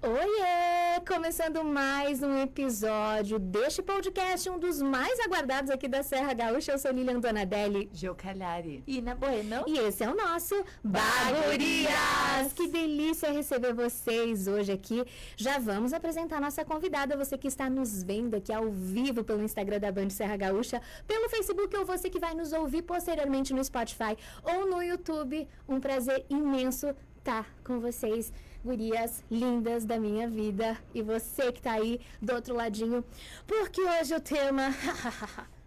Oiê! Começando mais um episódio deste podcast, um dos mais aguardados aqui da Serra Gaúcha. Eu sou Lilian Donadelli. Geo Calhari. Ina Bueno. E esse é o nosso Bagurias! Que delícia receber vocês hoje aqui. Já vamos apresentar a nossa convidada, você que está nos vendo aqui ao vivo pelo Instagram da Band Serra Gaúcha, pelo Facebook, ou você que vai nos ouvir posteriormente no Spotify ou no YouTube. Um prazer imenso estar com vocês, gurias lindas da minha vida, e você que tá aí do outro ladinho, porque hoje o tema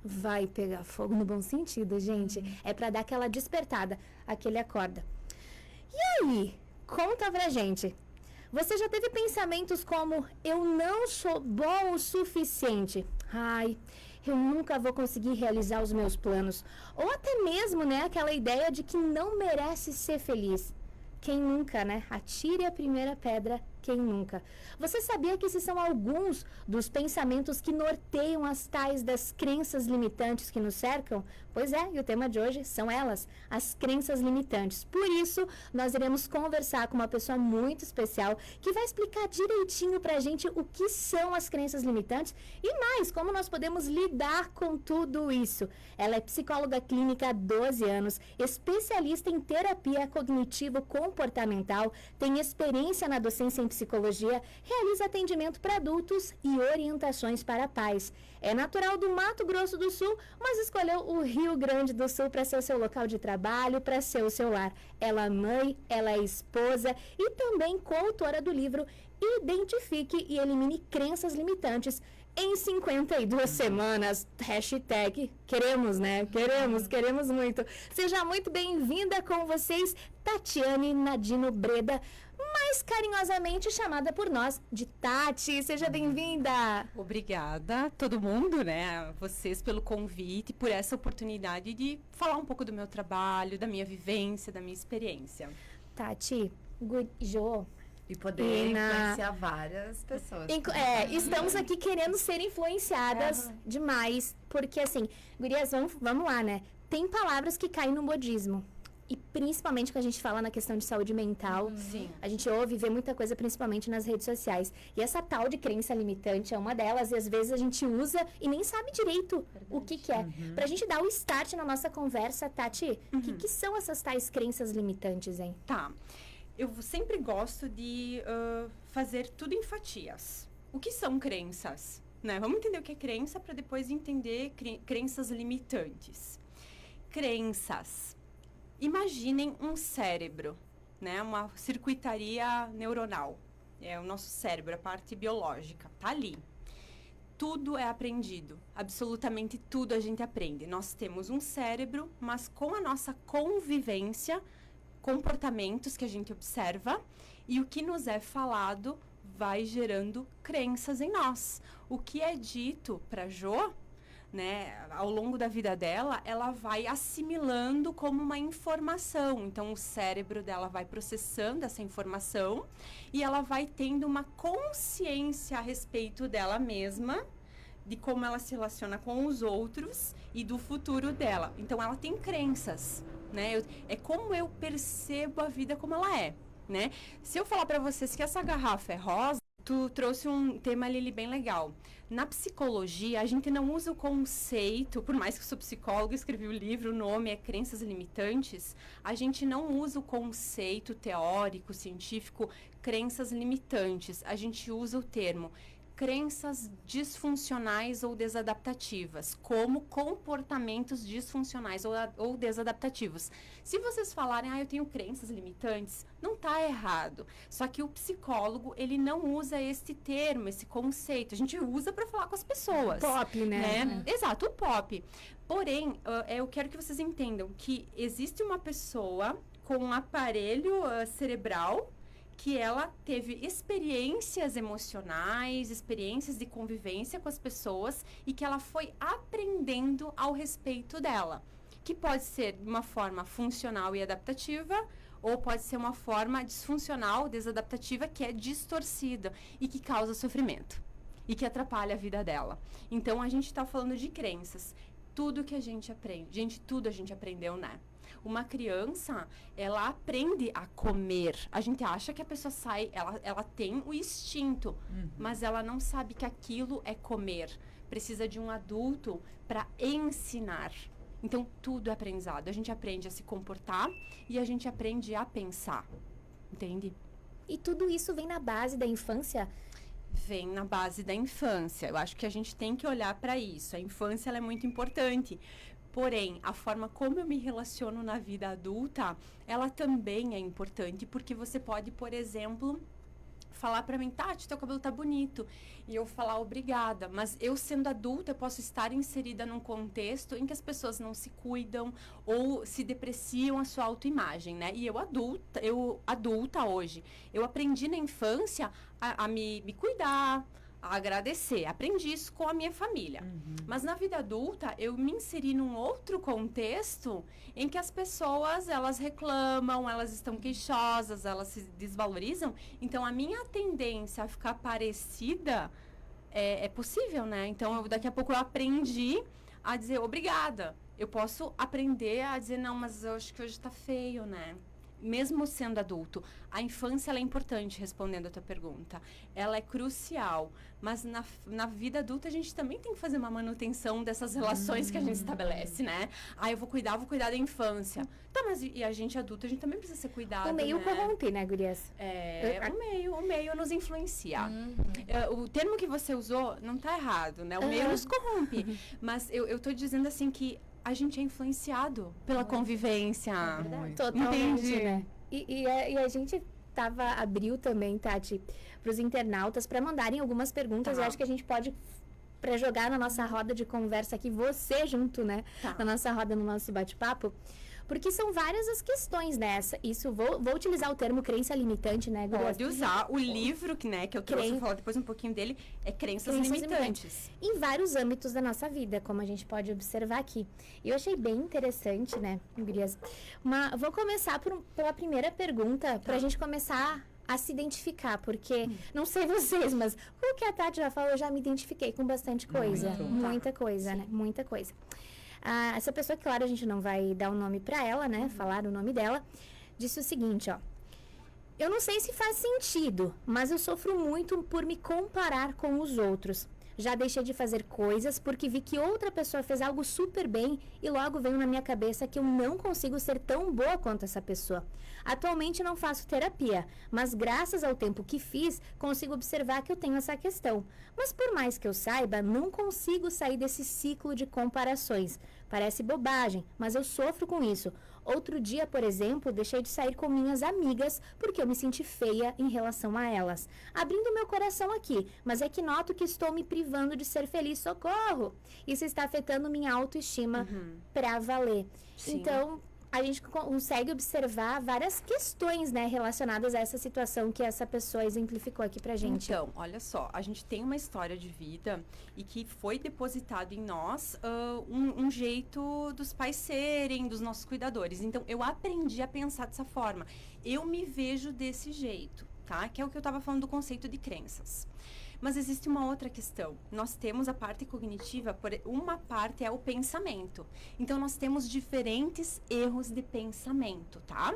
vai pegar fogo no bom sentido, gente. É pra dar aquela despertada, aquele acorda. E aí, conta pra gente, você já teve pensamentos como: eu não sou bom o suficiente, ai, eu nunca vou conseguir realizar os meus planos, ou até mesmo, né, aquela ideia de que não merece ser feliz? Quem nunca, né? Atire a primeira pedra, quem nunca? Você sabia que esses são alguns dos pensamentos que norteiam as tais das crenças limitantes que nos cercam? Pois é, e o tema de hoje são elas, as crenças limitantes. Por isso, nós iremos conversar com uma pessoa muito especial que vai explicar direitinho pra gente o que são as crenças limitantes e mais, como nós podemos lidar com tudo isso. Ela é psicóloga clínica há 12 anos, especialista em terapia cognitivo-comportamental, tem experiência na docência em psicologia, realiza atendimento para adultos e orientações para pais. É natural do Mato Grosso do Sul, mas escolheu o Rio Grande do Sul para ser o seu local de trabalho, para ser o seu lar. Ela é mãe, ela é esposa e também coautora do livro Identifique e Elimine Crenças Limitantes em 52 semanas. Hashtag queremos, né? Queremos muito. Seja muito bem-vinda com vocês, Tatiane Nadino Breda, mais carinhosamente chamada por nós de Tati. Seja bem-vinda. Obrigada a todo mundo, né? Vocês pelo convite, por essa oportunidade de falar um pouco do meu trabalho, da minha vivência, da minha experiência. Tati, Jo... E poder influenciar várias pessoas. Estamos aqui querendo ser influenciadas demais. Porque, assim, gurias, vamos lá, né? Tem palavras que caem no modismo. E principalmente quando a gente fala na questão de saúde mental, a gente ouve e vê muita coisa, principalmente nas redes sociais. E essa tal de crença limitante é uma delas, e às vezes a gente usa e nem sabe direito o que é. Pra gente dar o start na nossa conversa, Tati, o que são essas tais crenças limitantes, hein? Tá. Eu sempre gosto de fazer tudo em fatias. O que são crenças? Né? Vamos entender o que é crença para depois entender crenças limitantes. Crenças. Imaginem um cérebro, né? Uma circuitaria neuronal. É o nosso cérebro, a parte biológica. Tá ali. Tudo é aprendido. Absolutamente tudo a gente aprende. Nós temos um cérebro, mas com a nossa convivência, comportamentos que a gente observa e o que nos é falado vai gerando crenças em nós. O que é dito para Jo, né, ao longo da vida dela, ela vai assimilando como uma informação. Então, o cérebro dela vai processando essa informação e ela vai tendo uma consciência a respeito dela mesma, de como ela se relaciona com os outros e do futuro dela. Então, ela tem crenças, né? É como eu percebo a vida como ela é, né? Se eu falar para vocês que essa garrafa é rosa, tu trouxe um tema, Lili, bem legal. Na psicologia, a gente não usa o conceito, por mais que eu sou psicóloga, escrevi o livro, o nome é Crenças Limitantes, a gente não usa o conceito teórico, científico, crenças limitantes. A gente usa o termo crenças disfuncionais ou desadaptativas, como comportamentos disfuncionais ou desadaptativos. Se vocês falarem, eu tenho crenças limitantes, não está errado. Só que o psicólogo, ele não usa este termo, esse conceito. A gente usa para falar com as pessoas. Pop, né? Exato, o pop. Porém, eu quero que vocês entendam que existe uma pessoa com um aparelho cerebral que ela teve experiências emocionais, experiências de convivência com as pessoas e que ela foi aprendendo ao respeito dela. Que pode ser de uma forma funcional e adaptativa, ou pode ser uma forma disfuncional, desadaptativa, que é distorcida e que causa sofrimento e que atrapalha a vida dela. Então, a gente está falando de crenças. tudo que a gente aprende. Gente, tudo a gente aprendeu, né? Uma criança, ela aprende a comer. A gente acha que a pessoa sai, ela tem o instinto, mas ela não sabe que aquilo é comer. Precisa de um adulto para ensinar. Então, tudo é aprendizado. A gente aprende a se comportar e a gente aprende a pensar. Entende? E tudo isso vem na base da infância? Vem na base da infância. Eu acho que a gente tem que olhar para isso. A infância, ela é muito importante. Porém, a forma como eu me relaciono na vida adulta, ela também é importante, porque você pode, por exemplo, falar para mim, Tati, teu cabelo tá bonito, e eu falar obrigada, mas eu sendo adulta, eu posso estar inserida num contexto em que as pessoas não se cuidam ou se depreciam a sua autoimagem, né? E eu adulta hoje, eu aprendi na infância a me cuidar, a agradecer. Aprendi isso com a minha família. Mas na vida adulta, eu me inseri num outro contexto em que as pessoas, elas reclamam, elas estão queixosas, elas se desvalorizam. Então, a minha tendência a ficar parecida é possível, né? Então, daqui a pouco eu aprendi a dizer obrigada. Eu posso aprender a dizer, não, mas eu acho que hoje tá feio, né? Mesmo sendo adulto, a infância ela é importante, respondendo a tua pergunta. Ela é crucial, mas na vida adulta a gente também tem que fazer uma manutenção dessas relações que a gente estabelece, né? Eu vou cuidar da infância. Tá, mas e a gente adulta, a gente também precisa ser cuidado, O meio né? corrompe, né, gurias? O meio nos influencia. O termo que você usou não tá errado, né? O meio nos corrompe. Mas eu tô dizendo assim que a gente é influenciado pela convivência. Totalmente, Entendi. né? E a gente abriu também, Tati, para os internautas para mandarem algumas perguntas. Tá. Eu acho que a gente pode para jogar na nossa roda de conversa aqui, você junto, né? Tá. Na nossa roda, no nosso bate-papo. Porque são várias as questões nessa. Isso, vou utilizar o termo crença limitante, né, Gurias? Pode usar. O livro que eu trouxe, vou falar depois um pouquinho dele, é Crenças Limitantes. Em vários âmbitos da nossa vida, como a gente pode observar aqui. E eu achei bem interessante, né, Gurias? Vou começar pela primeira pergunta, pra gente começar a se identificar, porque, não sei vocês, mas o que a Tati já falou, eu já me identifiquei com bastante coisa. Muita coisa, né? Muita coisa. Essa pessoa, claro, a gente não vai dar o nome pra ela, né? Falar o nome dela. Disse o seguinte, ó. Eu não sei se faz sentido, mas eu sofro muito por me comparar com os outros. Já deixei de fazer coisas porque vi que outra pessoa fez algo super bem e logo veio na minha cabeça que eu não consigo ser tão boa quanto essa pessoa. Atualmente não faço terapia, mas graças ao tempo que fiz, consigo observar que eu tenho essa questão. Mas por mais que eu saiba, não consigo sair desse ciclo de comparações. Parece bobagem, mas eu sofro com isso. Outro dia, por exemplo, deixei de sair com minhas amigas porque eu me senti feia em relação a elas. Abrindo meu coração aqui, mas é que noto que estou me privando de ser feliz. Socorro! Isso está afetando minha autoestima pra valer. Sim. Então, a gente consegue observar várias questões, né, relacionadas a essa situação que essa pessoa exemplificou aqui pra gente. Então, olha só, a gente tem uma história de vida e que foi depositado em nós um jeito dos pais serem, dos nossos cuidadores. Então, eu aprendi a pensar dessa forma. Eu me vejo desse jeito, tá? Que é o que eu tava falando do conceito de crenças. Mas existe uma outra questão. Nós temos a parte cognitiva, uma parte é o pensamento. Então, nós temos diferentes erros de pensamento, tá?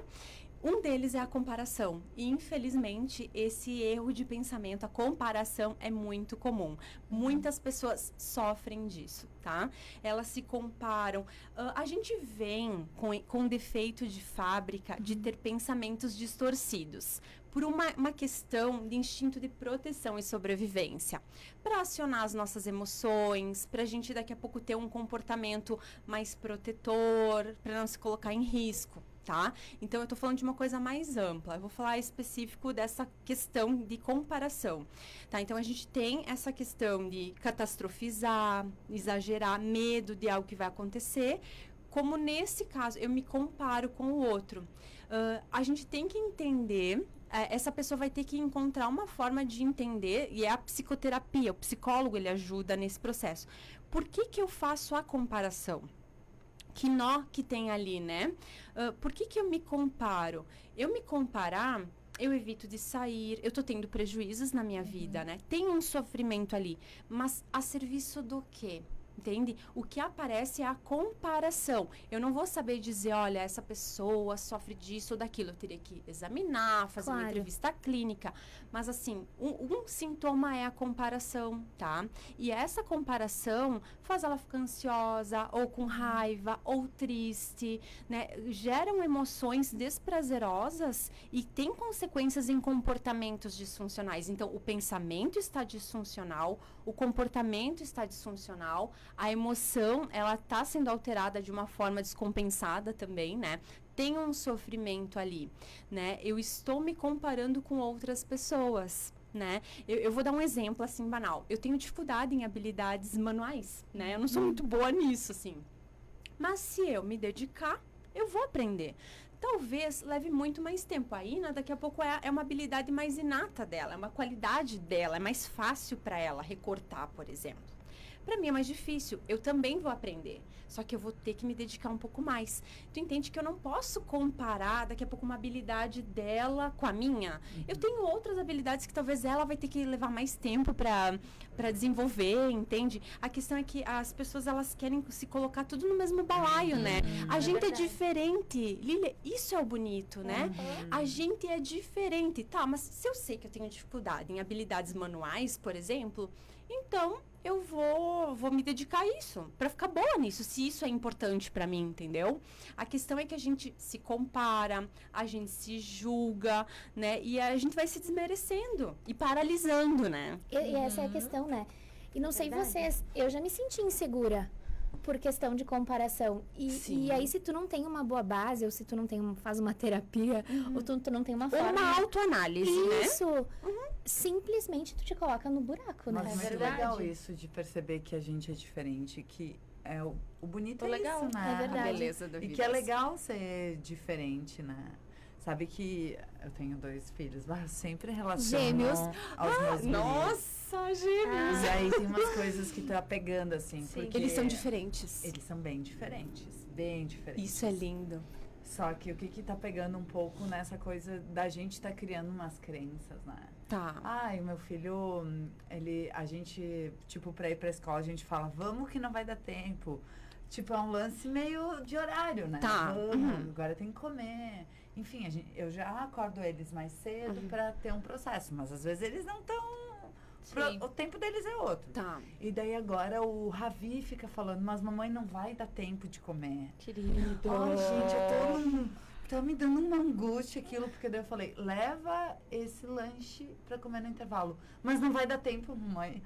Um deles é a comparação. E, infelizmente, esse erro de pensamento, a comparação, é muito comum. Muitas pessoas sofrem disso, tá? Elas se comparam. A gente vem com defeito de fábrica de ter pensamentos distorcidos por uma questão de instinto de proteção e sobrevivência. Para acionar as nossas emoções, para a gente daqui a pouco ter um comportamento mais protetor, para não se colocar em risco. Tá? Então, eu estou falando de uma coisa mais ampla. Eu vou falar específico dessa questão de comparação. Tá? Então, a gente tem essa questão de catastrofizar, exagerar, medo de algo que vai acontecer. Como nesse caso, eu me comparo com o outro. A gente tem que entender, essa pessoa vai ter que encontrar uma forma de entender, e é a psicoterapia, o psicólogo, ele ajuda nesse processo. Por que eu faço a comparação? Que nó que tem ali, né? Por que eu me comparo? Eu me comparar, eu evito de sair, eu tô tendo prejuízos na minha vida, né? Tem um sofrimento ali, mas a serviço do quê? entende? O que aparece é a comparação. Eu não vou saber dizer, olha, essa pessoa sofre disso ou daquilo. Eu teria que examinar, fazer uma entrevista clínica. Mas, assim, um sintoma é a comparação, tá? E essa comparação faz ela ficar ansiosa, ou com raiva, ou triste, né? Geram emoções desprazerosas e tem consequências em comportamentos disfuncionais. Então, o pensamento está disfuncional, o comportamento está disfuncional, a emoção, ela está sendo alterada de uma forma descompensada também, né? Tem um sofrimento ali, né? Eu estou me comparando com outras pessoas, né? Eu vou dar um exemplo, assim, banal. Eu tenho dificuldade em habilidades manuais, né? Eu não sou muito boa nisso, assim. Mas se eu me dedicar, eu vou aprender. Talvez leve muito mais tempo. A Ina, daqui a pouco, é uma habilidade mais inata dela, é uma qualidade dela, é mais fácil para ela recortar, por exemplo. Para mim é mais difícil, eu também vou aprender, só que eu vou ter que me dedicar um pouco mais. Tu entende que eu não posso comparar daqui a pouco uma habilidade dela com a minha? Eu tenho outras habilidades que talvez ela vai ter que levar mais tempo para desenvolver, entende? A questão é que as pessoas, elas querem se colocar tudo no mesmo balaio, né? A gente é diferente. Lília, isso é o bonito, né? A gente é diferente. Tá, mas se eu sei que eu tenho dificuldade em habilidades manuais, por exemplo, então eu vou me dedicar a isso, para ficar boa nisso, se isso é importante para mim, entendeu? A questão é que a gente se compara, a gente se julga, né? E a gente vai se desmerecendo e paralisando, né? E essa é a questão, né? E não sei vocês, eu já me senti insegura por questão de comparação. E aí, se tu não tem uma boa base, ou se tu não faz uma terapia, ou tu não tem uma forma... Uma autoanálise, né? Isso! Simplesmente tu te coloca no buraco, né? Mas é muito legal isso de perceber que a gente é diferente, que é o bonito é legal, isso, né? É verdade. A beleza da vida. E que é legal ser diferente, né? Sabe que eu tenho 2 filhos, mas eu sempre relaciono Gêmeos. aos meus guris. Nossa, gêmeos! E aí tem umas coisas que tá pegando, assim, porque... Eles são diferentes. Eles são bem diferentes, bem diferentes. Isso é lindo. Só que o que tá pegando um pouco nessa coisa da gente tá criando umas crenças, né? Tá. Ai, o meu filho, a gente, tipo, pra ir pra escola, a gente fala, vamos que não vai dar tempo. Tipo, é um lance meio de horário, né? Tá. Vamos, agora tem que comer. Enfim, eu já acordo eles mais cedo pra ter um processo, mas às vezes eles não estão... O tempo deles é outro. Tá. E daí agora o Ravi fica falando, mas mamãe não vai dar tempo de comer. Querido. Ai, gente, tá me dando uma angústia aquilo, porque daí eu falei, leva esse lanche pra comer no intervalo. Mas não vai dar tempo, mamãe.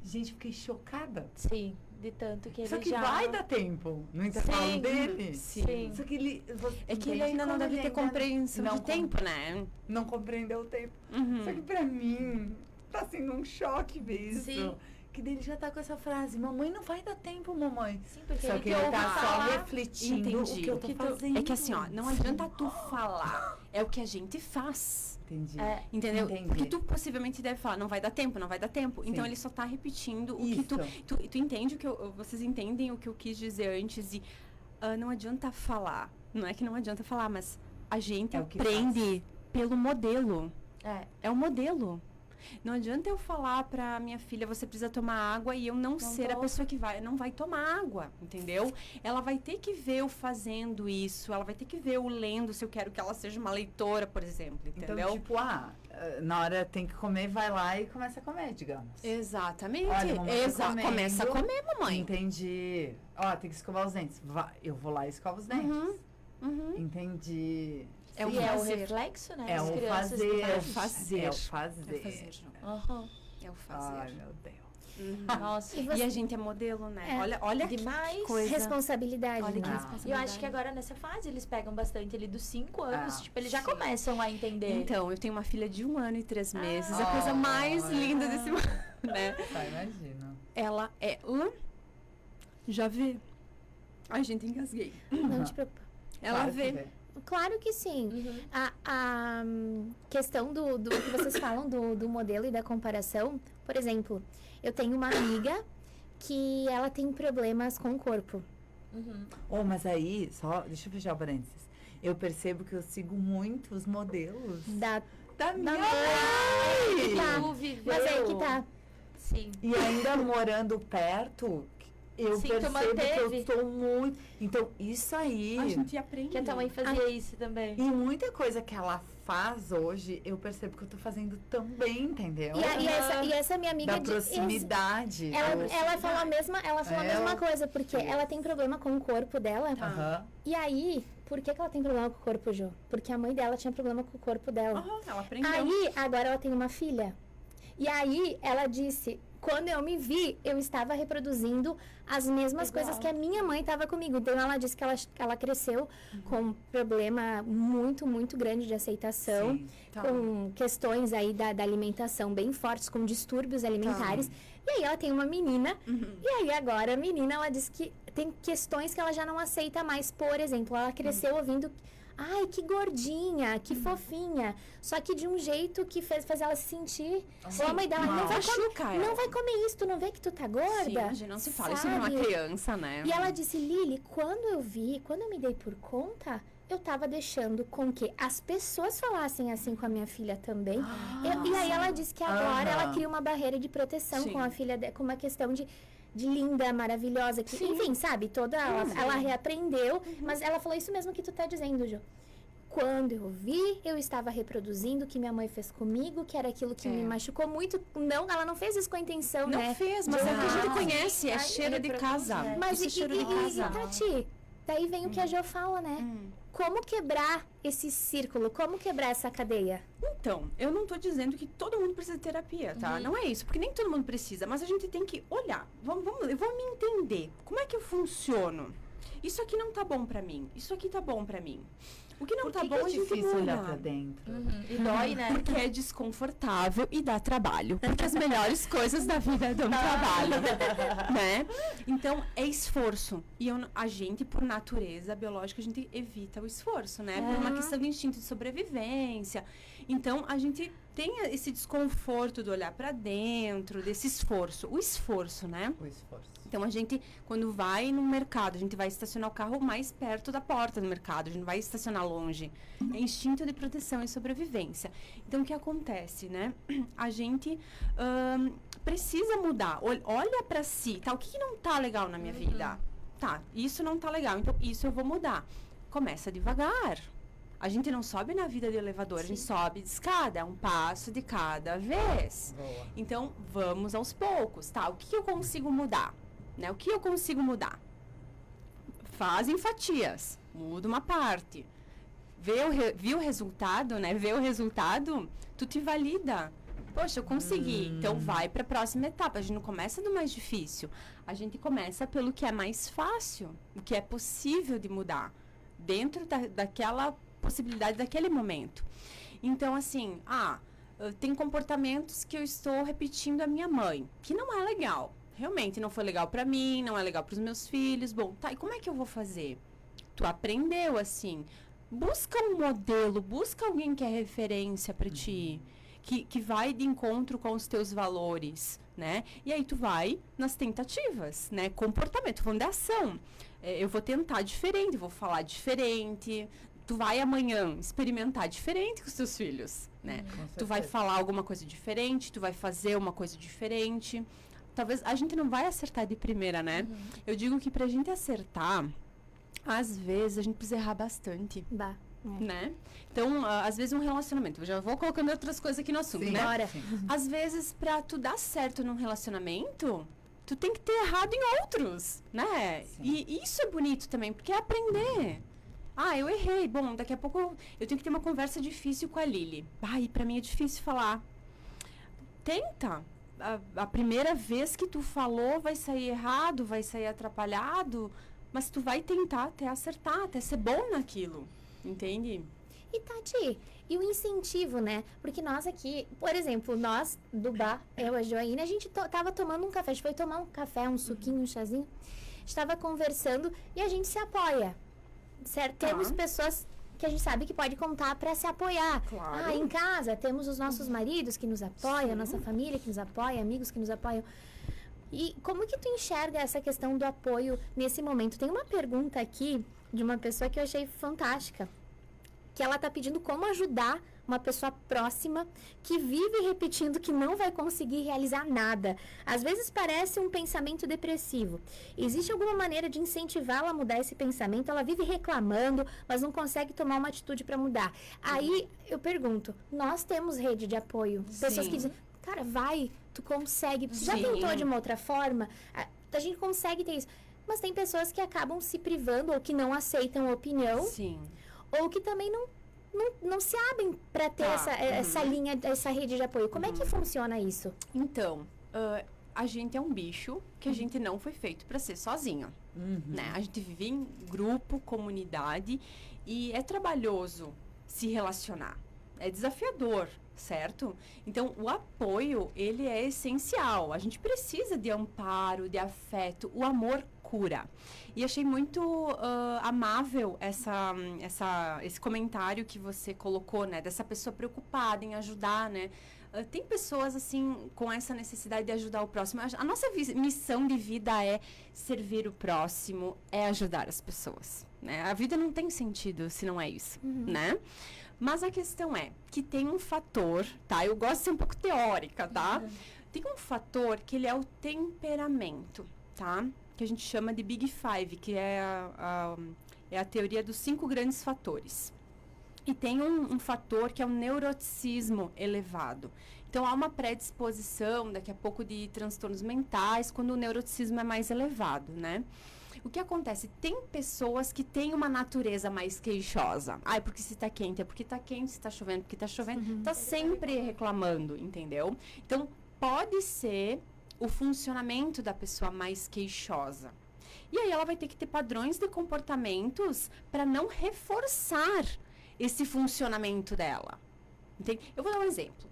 Gente, fiquei chocada. Sim, de tanto que ele Só que já... vai dar tempo no intervalo dele. Sim. Só que ele... É que ele ainda não deve ter compreensão de tempo, né? Não compreendeu o tempo. Uhum. Só que pra mim, tá sendo um choque ver isso. Sim. Que dele já tá com essa frase, mamãe, não vai dar tempo, mamãe. Sim, porque Só ele que ele tá só falar... refletindo Entendi. o que eu tô fazendo. É que assim, ó, não adianta tu falar, é o que a gente faz. Entendi. É. Entendeu? Entendi. Porque tu possivelmente deve falar, não vai dar tempo, não vai dar tempo. Sim. Então ele só tá repetindo o Isso. que tu entende o que vocês entendem o que eu quis dizer antes e não adianta falar. Não é que não adianta falar, mas a gente É o que aprende pelo modelo. É. É o modelo. Não adianta eu falar pra minha filha, você precisa tomar água e eu não ser a pessoa que não vai tomar água, entendeu? Ela vai ter que ver eu fazendo isso, ela vai ter que ver eu lendo se eu quero que ela seja uma leitora, por exemplo, entendeu? Então, tipo, na hora tem que comer, vai lá e começa a comer, digamos. Exatamente. Olha, mamãe tá comendo. Começa a comer, mamãe. Entendi. Ó, tem que escovar os dentes. Eu vou lá e escovo os dentes. Entendi. É o E é o fazer. reflexo, né? É As o crianças fazer. que É o fazer. É o fazer. É o fazer, João. Aham. É o fazer. Ai, meu Deus. Nossa, E a gente é modelo, né? Olha demais. que coisa. Responsabilidade, Olha que né? responsabilidade. E eu acho que agora nessa fase eles pegam bastante ali dos 5 anos, tipo, eles já sim. começam a entender. Então, eu tenho uma filha de 1 ano e 3 meses. A Ah. coisa mais linda desse mundo, né? Só imagina. Ela já vê. Ai, gente, engasguei. Não te preocupa. Ela Claro que vê. Claro que sim. A questão do que vocês falam do modelo e da comparação, por exemplo, eu tenho uma amiga que ela tem problemas com o corpo. Oh, mas aí, deixa eu fechar o parênteses. Eu percebo que eu sigo muito os modelos Da da minha mãe. mãe. Tá. Tu viveu. Mas aí que tá. Sim. E ainda morando perto, eu Sim, tu percebo que manteve. eu estou muito... Então, isso aí... A gente aprende. Que a tua mãe fazia isso também. E muita coisa que ela faz hoje, eu percebo que eu tô fazendo também, entendeu? E essa minha amiga Da proximidade. ela falou a mesma coisa, porque ela tem problema com o corpo dela. Aham. E aí, por que ela tem problema com o corpo, Jo? Porque a mãe dela tinha problema com o corpo dela. Ela aprendeu. Aí, agora ela tem uma filha. E aí, ela disse, quando eu me vi, eu estava reproduzindo as mesmas Igual. coisas que a minha mãe estava comigo. Então, ela disse que ela cresceu com um problema muito, muito grande de aceitação. Sim. Tá. Com questões aí da alimentação bem fortes, com distúrbios alimentares. E aí ela tem uma menina, e aí agora a menina, ela diz que tem questões que ela já não aceita mais. Por exemplo, ela cresceu ouvindo, ai, que gordinha, que fofinha. Só que de um jeito que faz ela se sentir... Ou a mãe dela, mal. Machuca ela. não vai comer isso, tu não vê que tu tá gorda? Sim, a gente não se fala isso pra uma Sabe? criança, né? E ela disse, Lili, quando eu me dei por conta, eu tava deixando com que as pessoas falassem assim com a minha filha também. E aí ela disse que agora ela cria uma barreira de proteção Sim. com a filha, com uma questão de linda, maravilhosa, que, enfim, sabe, toda ela reaprendeu, mas ela falou isso mesmo que tu tá dizendo, Jo. Quando eu vi, eu estava reproduzindo o que minha mãe fez comigo, que era aquilo que me machucou muito. Não, ela não fez isso com a intenção, Não né? fez, mas é o que a gente Ah, conhece, é ai, cheiro de reproduz, casa. né? Mas Isso é cheiro de casa. Tati, daí vem o que a Jo fala, né? Como quebrar esse círculo? Como quebrar essa cadeia? Então, eu não tô dizendo que todo mundo precisa de terapia, tá? Não é isso, porque nem todo mundo precisa, mas a gente tem que olhar. Eu vou me entender. Como é que eu funciono? Isso aqui não tá bom pra mim. Isso aqui tá bom pra mim. O que não Por tá que bom, que a é gente difícil olhar muda. pra dentro? E dói, né? Porque é desconfortável e dá trabalho. Porque as melhores coisas da vida dão trabalho, né? Então, é esforço. E a gente, por natureza biológica, a gente evita o esforço, né? Por uma questão de instinto de sobrevivência. Então, a gente tem esse desconforto do olhar pra dentro, desse esforço. O esforço, né? O esforço. Então, a gente, quando vai no mercado, a gente vai estacionar o carro mais perto da porta do mercado, a gente não vai estacionar longe. É instinto de proteção e sobrevivência. Então, o que acontece, né? A gente precisa mudar. Olha pra si, tá? O que não tá legal na minha vida? Tá, isso não tá legal, então isso eu vou mudar. Começa devagar. A gente não sobe na vida de elevador, a gente sobe de escada, é um passo de cada vez. Boa. Então, vamos aos poucos, tá? O que eu consigo mudar? Né? O que eu consigo mudar? Faz em fatias, muda uma parte. Viu o resultado, né? Vê o resultado, tu te valida. Poxa, eu consegui. Então, vai para a próxima etapa. A gente não começa do mais difícil. A gente começa pelo que é mais fácil, o que é possível de mudar. Dentro daquela possibilidade, daquele momento. Então, assim, tem comportamentos que eu estou repetindo a minha mãe, que não é legal. Realmente não foi legal pra mim, não é legal pros meus filhos. Bom, tá, e como é que eu vou fazer? Tu aprendeu assim. Busca um modelo, busca alguém que é referência pra ti, que vai de encontro com os teus valores, né? E aí tu vai nas tentativas, né? Comportamento, falando de ação. Eu vou tentar diferente, vou falar diferente. Tu vai amanhã experimentar diferente com os teus filhos, né? Tu vai falar alguma coisa diferente, tu vai fazer uma coisa diferente. Talvez a gente não vai acertar de primeira, né? Eu digo que pra gente acertar, às vezes a gente precisa errar bastante, Bah. né? Então, às vezes um relacionamento, eu já vou colocando outras coisas aqui no assunto, Sim, né? Bora. Às vezes, pra tu dar certo num relacionamento, tu tem que ter errado em outros, né? Sim. E isso é bonito também, porque é aprender. Eu errei. Bom, daqui a pouco eu tenho que ter uma conversa difícil com a Lili. E pra mim é difícil falar. Tenta. A primeira vez que tu falou vai sair errado, vai sair atrapalhado, mas tu vai tentar até acertar, até ser bom naquilo. Entende? E Tati, e o incentivo, né? Porque nós aqui, por exemplo, nós do bar, eu e a Joaína, a gente tava tomando um café, a gente foi tomar um café, um suquinho, um chazinho, estava conversando e a gente se apoia, certo? Tá. Temos pessoas que a gente sabe que pode contar para se apoiar. Claro. Em casa temos os nossos maridos que nos apoiam, Sim. a nossa família que nos apoia, amigos que nos apoiam. E como que tu enxerga essa questão do apoio nesse momento? Tem uma pergunta aqui de uma pessoa que eu achei fantástica, que ela tá pedindo como ajudar uma pessoa próxima que vive repetindo que não vai conseguir realizar nada. Às vezes parece um pensamento depressivo. Existe alguma maneira de incentivá-la a mudar esse pensamento? Ela vive reclamando, mas não consegue tomar uma atitude para mudar. Aí eu pergunto, nós temos rede de apoio? Pessoas que dizem, cara, vai, tu consegue. Tu já tentou de uma outra forma? A gente consegue ter isso. Mas tem pessoas que acabam se privando ou que não aceitam a opinião. Sim. Ou que também não se abrem para ter essa linha, essa rede de apoio. Como é que funciona isso? Então, a gente é um bicho que a gente não foi feito para ser sozinho. Né? A gente vive em grupo, comunidade, e é trabalhoso se relacionar. É desafiador, certo? Então, o apoio, ele é essencial. A gente precisa de amparo, de afeto. O amor cura. E achei muito amável esse comentário que você colocou, né? Dessa pessoa preocupada em ajudar, né? Tem pessoas, assim, com essa necessidade de ajudar o próximo. A nossa missão de vida é servir o próximo, é ajudar as pessoas, né? A vida não tem sentido se não é isso, né? Mas a questão é que tem um fator, tá? Eu gosto de ser um pouco teórica, tá? Tem um fator que ele é o temperamento, tá? Que a gente chama de Big Five, que é a teoria dos 5 grandes fatores. E tem um fator que é o neuroticismo elevado. Então, há uma predisposição, daqui a pouco, de transtornos mentais, quando o neuroticismo é mais elevado, né? O que acontece? Tem pessoas que têm uma natureza mais queixosa. Ai, porque se tá quente, é porque tá quente, se tá chovendo, porque tá chovendo. Tá sempre reclamando, entendeu? Então, pode ser o funcionamento da pessoa mais queixosa. E aí ela vai ter que ter padrões de comportamentos para não reforçar esse funcionamento dela. Entende? Eu vou dar um exemplo.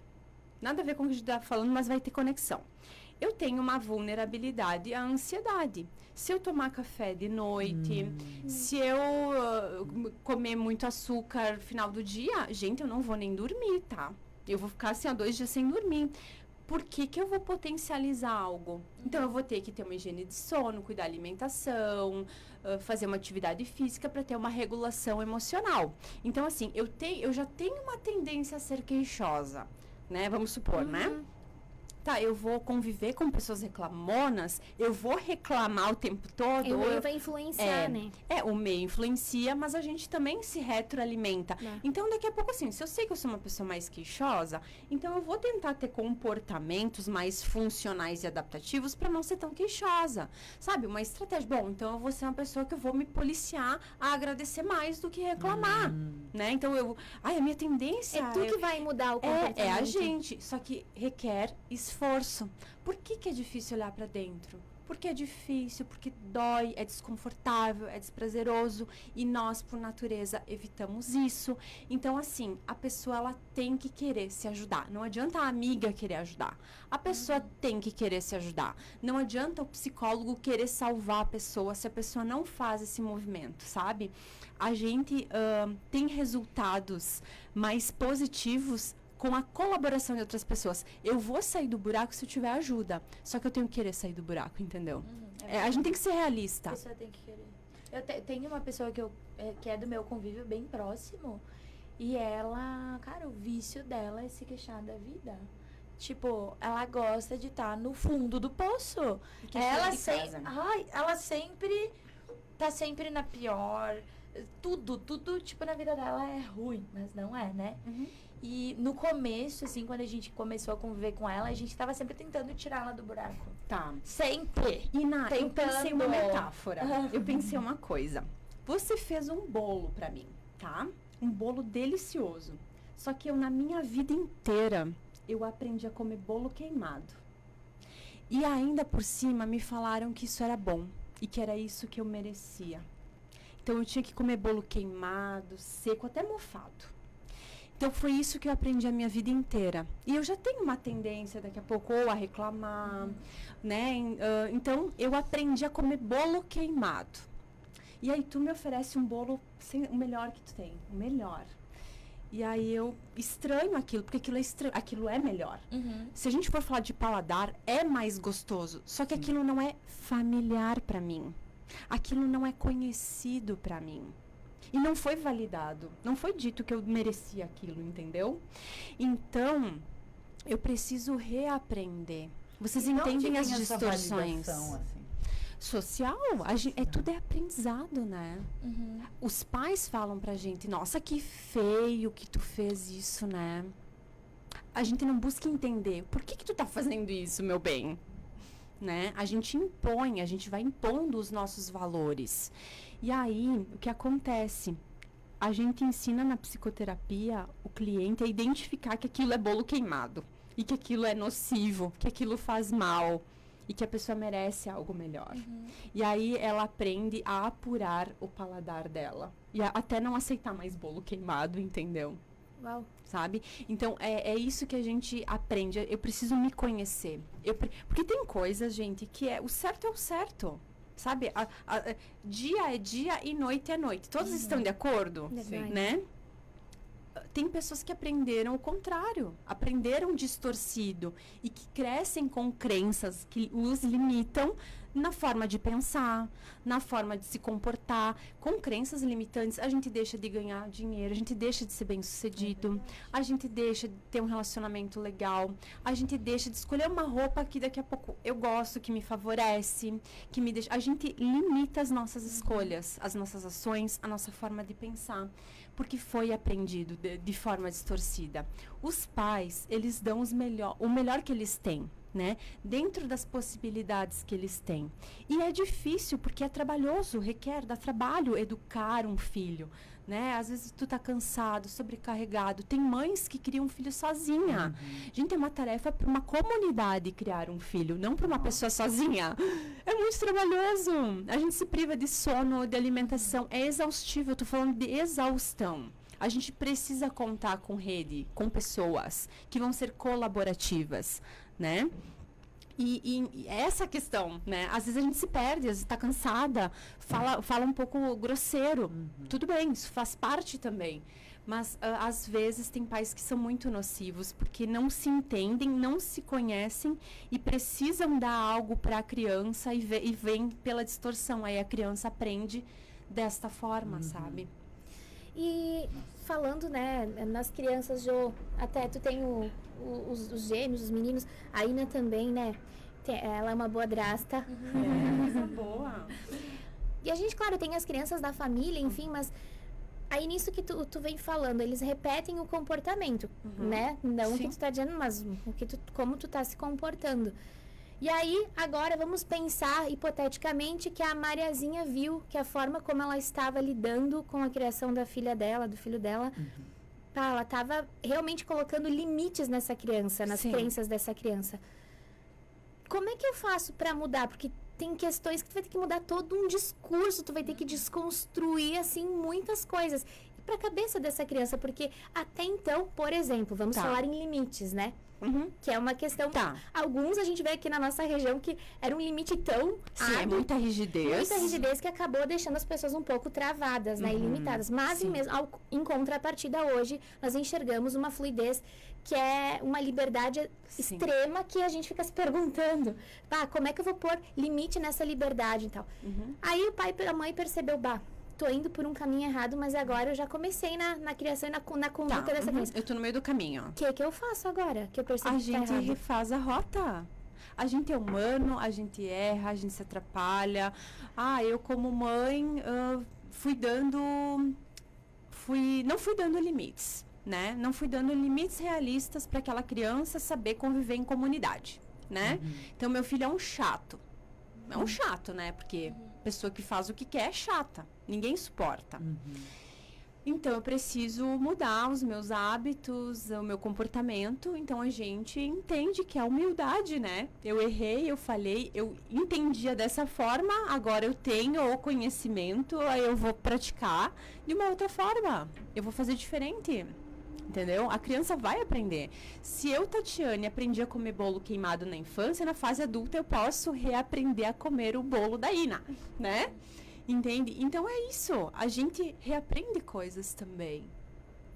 Nada a ver com o que a gente está falando, mas vai ter conexão. Eu tenho uma vulnerabilidade à ansiedade. Se eu tomar café de noite, se eu comer muito açúcar no final do dia, gente, eu não vou nem dormir, tá? Eu vou ficar assim, 2 dias sem dormir. Por que eu vou potencializar algo? Então, eu vou ter que ter uma higiene de sono, cuidar da alimentação, fazer uma atividade física para ter uma regulação emocional. Então, assim, eu já tenho uma tendência a ser queixosa, né? Vamos supor, né? Tá, eu vou conviver com pessoas reclamonas, eu vou reclamar o tempo todo. E o meio vai influenciar, né? O meio influencia, mas a gente também se retroalimenta. Então, daqui a pouco, assim, se eu sei que eu sou uma pessoa mais queixosa, então eu vou tentar ter comportamentos mais funcionais e adaptativos para não ser tão queixosa. Sabe? Uma estratégia. Bom, então eu vou ser uma pessoa que eu vou me policiar a agradecer mais do que reclamar, né? Então, a minha tendência... É tu que vai mudar o comportamento. É a gente, só que requer esforço. Por que é difícil olhar para dentro? Porque é difícil, porque dói, é desconfortável, é desprazeroso e nós, por natureza, evitamos isso. Então, assim, a pessoa, ela tem que querer se ajudar. Não adianta a amiga querer ajudar. A pessoa tem que querer se ajudar. Não adianta o psicólogo querer salvar a pessoa se a pessoa não faz esse movimento, sabe? A gente tem resultados mais positivos com a colaboração de outras pessoas. Eu vou sair do buraco se eu tiver ajuda. Só que eu tenho que querer sair do buraco, entendeu? A gente tem que ser realista. A pessoa tem que querer. Eu tenho uma pessoa que é do meu convívio bem próximo. E ela, cara, o vício dela é se queixar da vida. Tipo, ela gosta de estar no fundo do poço. Ela sempre tá sempre na pior. Tudo, tipo, na vida dela é ruim. Mas não é, né? E no começo, assim, quando a gente começou a conviver com ela, a gente tava sempre tentando tirar ela do buraco. Tá. Sempre. E eu pensei uma metáfora. Eu pensei uma coisa. Você fez um bolo pra mim, tá? Um bolo delicioso. Só que eu, na minha vida inteira, eu aprendi a comer bolo queimado. E ainda por cima, me falaram que isso era bom. E que era isso que eu merecia. Então, eu tinha que comer bolo queimado, seco, até mofado. Então, foi isso que eu aprendi a minha vida inteira. E eu já tenho uma tendência, daqui a pouco, ou a reclamar, né? Então, eu aprendi a comer bolo queimado. E aí, tu me oferece um bolo, o melhor que tu tem. O melhor. E aí, eu estranho aquilo, porque aquilo é estranho. Aquilo é melhor. Se a gente for falar de paladar, é mais gostoso. Só que aquilo não é familiar pra mim. Aquilo não é conhecido pra mim. E não foi validado. Não foi dito que eu merecia aquilo, entendeu? Então, eu preciso reaprender. Vocês E de onde entendem vem as essa distorções? validação, assim? Social, tudo é aprendizado, né? Uhum. Os pais falam pra gente, nossa, que feio que tu fez isso, né? A gente não busca entender, por que tu tá fazendo isso, meu bem? Né? A gente impõe, a gente vai impondo os nossos valores. E aí, o que acontece? A gente ensina na psicoterapia o cliente a identificar que aquilo é bolo queimado, e que aquilo é nocivo, que aquilo faz mal, e que a pessoa merece algo melhor. E aí ela aprende a apurar o paladar dela. E até não aceitar mais bolo queimado, entendeu? Uau. Sabe? Então, é isso que a gente aprende. Eu preciso me conhecer. Porque tem coisas, gente, que o certo é o certo. Sabe? Dia é dia e noite é noite. Todos estão de acordo? Verdade. Né? Tem pessoas que aprenderam o contrário, aprenderam distorcido e que crescem com crenças que os limitam na forma de pensar, na forma de se comportar. Com crenças limitantes, a gente deixa de ganhar dinheiro, a gente deixa de ser bem-sucedido, a gente deixa de ter um relacionamento legal, a gente deixa de escolher uma roupa que daqui a pouco eu gosto, que me favorece, que me deixa... A gente limita as nossas escolhas, as nossas ações, a nossa forma de pensar, porque foi aprendido de forma distorcida. Os pais, eles dão o melhor que eles têm, né? Dentro das possibilidades que eles têm. E é difícil, porque é trabalhoso, dá trabalho educar um filho, né? Às vezes tu tá cansado, sobrecarregado. Tem mães que criam um filho sozinha. Gente, é uma tarefa para uma comunidade criar um filho, não para uma pessoa sozinha. É muito trabalhoso. A gente se priva de sono, de alimentação. É exaustivo, eu tô falando de exaustão. A gente precisa contar com rede, com pessoas que vão ser colaborativas, né? E essa questão, né? Às vezes a gente se perde, às vezes está cansada, fala um pouco grosseiro. Tudo bem, isso faz parte também. Mas, às vezes, tem pais que são muito nocivos, porque não se entendem, não se conhecem e precisam dar algo para a criança e vem pela distorção. Aí a criança aprende desta forma, sabe? E falando, né, nas crianças, Jô, até tu tem os gêmeos, os meninos, a Ina também, né, ela é uma boa drasta. Coisa boa. E a gente, claro, tem as crianças da família, enfim, mas aí nisso que tu vem falando, eles repetem o comportamento, né, não o que tu tá dizendo, mas como tu tá se comportando. E aí, agora, vamos pensar, hipoteticamente, que a Mariazinha viu que a forma como ela estava lidando com a criação da filha dela, do filho dela, ela estava realmente colocando limites nessa criança, nas crenças dessa criança. Como é que eu faço para mudar? Porque tem questões que tu vai ter que mudar todo um discurso, tu vai ter que desconstruir, assim, muitas coisas. E para a cabeça dessa criança, porque até então, por exemplo, vamos falar em limites, né? Que é uma questão... Alguns a gente vê aqui na nossa região que era um limite tão... é muita rigidez. Muita rigidez que acabou deixando as pessoas um pouco travadas, né? E limitadas. Mas, em contrapartida, hoje, nós enxergamos uma fluidez que é uma liberdade extrema que a gente fica se perguntando. Como é que eu vou pôr limite nessa liberdade e tal? Aí o pai e a mãe percebeu, tô indo por um caminho errado, mas agora eu já comecei na criação e na conduta dessa criança. Eu tô no meio do caminho. O que eu faço agora? Que eu percebo A que tá gente errado? refaz a rota. A gente é humano, a gente erra, a gente se atrapalha. Eu como mãe não fui dando limites, né? Não fui dando limites realistas para aquela criança saber conviver em comunidade, né? Então, meu filho é um chato. É um chato, né? Porque pessoa que faz o que quer é chata. Ninguém suporta. Então, eu preciso mudar os meus hábitos, o meu comportamento. Então, a gente entende que é humildade, né? Eu errei, eu falhei, eu entendia dessa forma, agora eu tenho o conhecimento, aí eu vou praticar de uma outra forma. Eu vou fazer diferente. Entendeu? A criança vai aprender. Se eu, Tatiane, aprendi a comer bolo queimado na infância, na fase adulta eu posso reaprender a comer o bolo da Ina, né? Entende? Então é isso. A gente reaprende coisas também,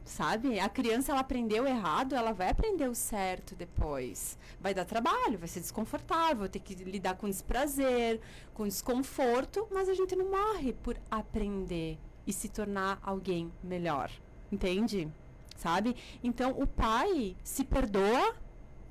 sabe? A criança, ela aprendeu errado, ela vai aprender o certo depois. Vai dar trabalho, vai ser desconfortável, ter que lidar com desprazer, com desconforto, mas a gente não morre por aprender e se tornar alguém melhor, entende? Sabe? Então, o pai se perdoa,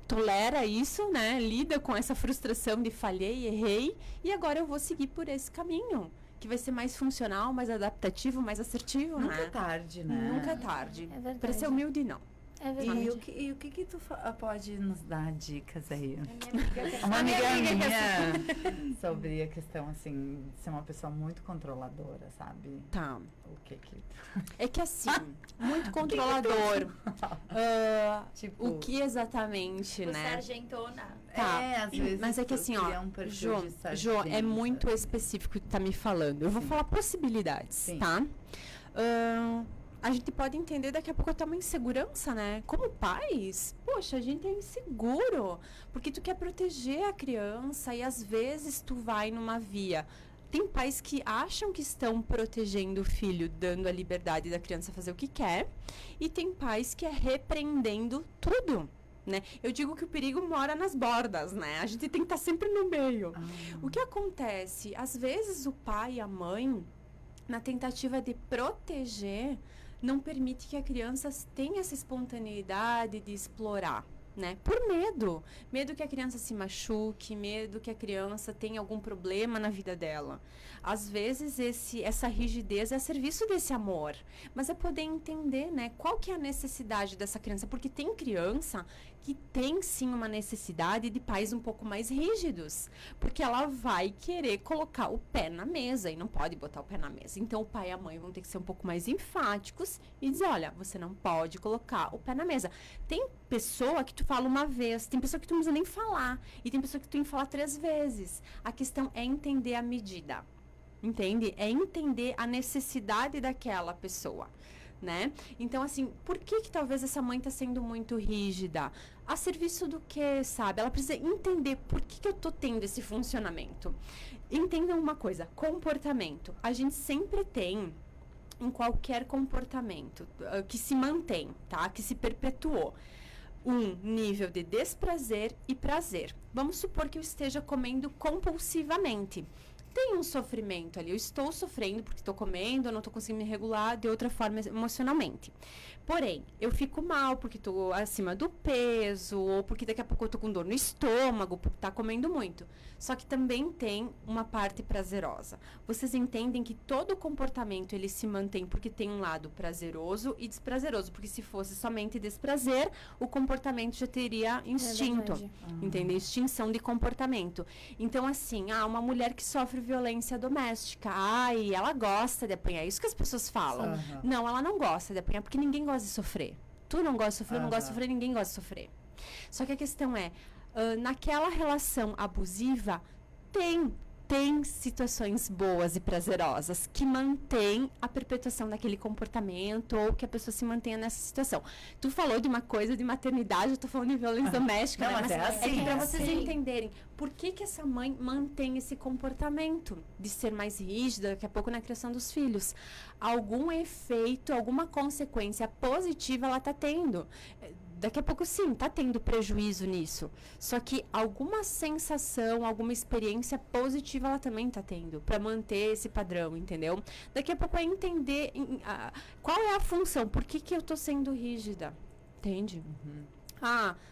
tolera isso, né? Lida com essa frustração de falhei, errei, e agora eu vou seguir por esse caminho, que vai ser mais funcional, mais adaptativo, mais assertivo, Nunca né? é tarde, né? Nunca é tarde. É verdade. Para ser humilde, não. É verdade. E o que tu pode nos dar dicas aí? A minha amiga quer Uma amiga amiga minha sobre a questão, assim, de ser uma pessoa muito controladora, sabe? Tá. O que que... É que assim, muito controlador. Tipo, O que exatamente, o né? sargentona. Tá. às vezes Mas é que tu assim, cria ó, um perfil de Jo, é sargento. muito específico que tu tá me falando. Eu vou Sim. falar possibilidades, Sim. tá? A gente pode entender daqui a pouco até uma insegurança, né? Como pais, poxa, a gente é inseguro, porque tu quer proteger a criança e às vezes tu vai numa via. Tem pais que acham que estão protegendo o filho, dando a liberdade da criança fazer o que quer, e tem pais que é repreendendo tudo, né? Eu digo que o perigo mora nas bordas, né? A gente tem que estar sempre no meio. O que acontece? Às vezes o pai e a mãe, na tentativa de proteger, não permite que a criança tenha essa espontaneidade de explorar, né? Por medo. Medo que a criança se machuque, medo que a criança tenha algum problema na vida dela. Às vezes essa rigidez é a serviço desse amor, mas é poder entender, né, qual que é a necessidade dessa criança, porque tem criança que tem sim uma necessidade de pais um pouco mais rígidos, porque ela vai querer colocar o pé na mesa e não pode botar o pé na mesa. Então o pai e a mãe vão ter que ser um pouco mais enfáticos e dizer, olha, você não pode colocar o pé na mesa. Tem pessoa que tu fala uma vez, tem pessoa que tu não precisa nem falar, e tem pessoa que tu tem que falar 3 vezes. A questão é entender a medida, entende? É entender a necessidade daquela pessoa, né? Então, assim, por que talvez essa mãe tá sendo muito rígida? A serviço do que, sabe? Ela precisa entender por que eu tô tendo esse funcionamento. Entendam uma coisa, comportamento. A gente sempre tem, em qualquer comportamento que se mantém, tá? Que se perpetuou, um nível de desprazer e prazer. Vamos supor que eu esteja comendo compulsivamente. Tem um sofrimento ali, eu estou sofrendo porque estou comendo, eu não estou conseguindo me regular de outra forma emocionalmente. Porém, eu fico mal porque estou acima do peso, ou porque daqui a pouco eu estou com dor no estômago, por estar comendo muito. Só que também tem uma parte prazerosa. Vocês entendem que todo comportamento ele se mantém porque tem um lado prazeroso e desprazeroso, porque se fosse somente desprazer, o comportamento já teria instinto. verdade. Entende? Extinção de comportamento. Então, assim, uma mulher que sofre violência doméstica, ela gosta de apanhar. Isso que as pessoas falam. Aham. Não, ela não gosta de apanhar, porque ninguém gosta de sofrer. Tu não gosta de sofrer, eu não gosto de Aham. sofrer, ninguém gosta de sofrer. Só que a questão é, naquela relação abusiva, tem situações boas e prazerosas que mantêm a perpetuação daquele comportamento ou que a pessoa se mantenha nessa situação. Tu falou de uma coisa de maternidade, eu tô falando de violência doméstica, Não, né? mas é assim, que pra é vocês assim. entenderem por que essa mãe mantém esse comportamento de ser mais rígida daqui a pouco na criação dos filhos. Algum efeito, alguma consequência positiva ela tá tendo. Daqui a pouco, sim, tá tendo prejuízo nisso. Só que alguma sensação, alguma experiência positiva ela também tá tendo, para manter esse padrão, entendeu? Daqui a pouco é entender qual é a função, por que eu tô sendo rígida, entende?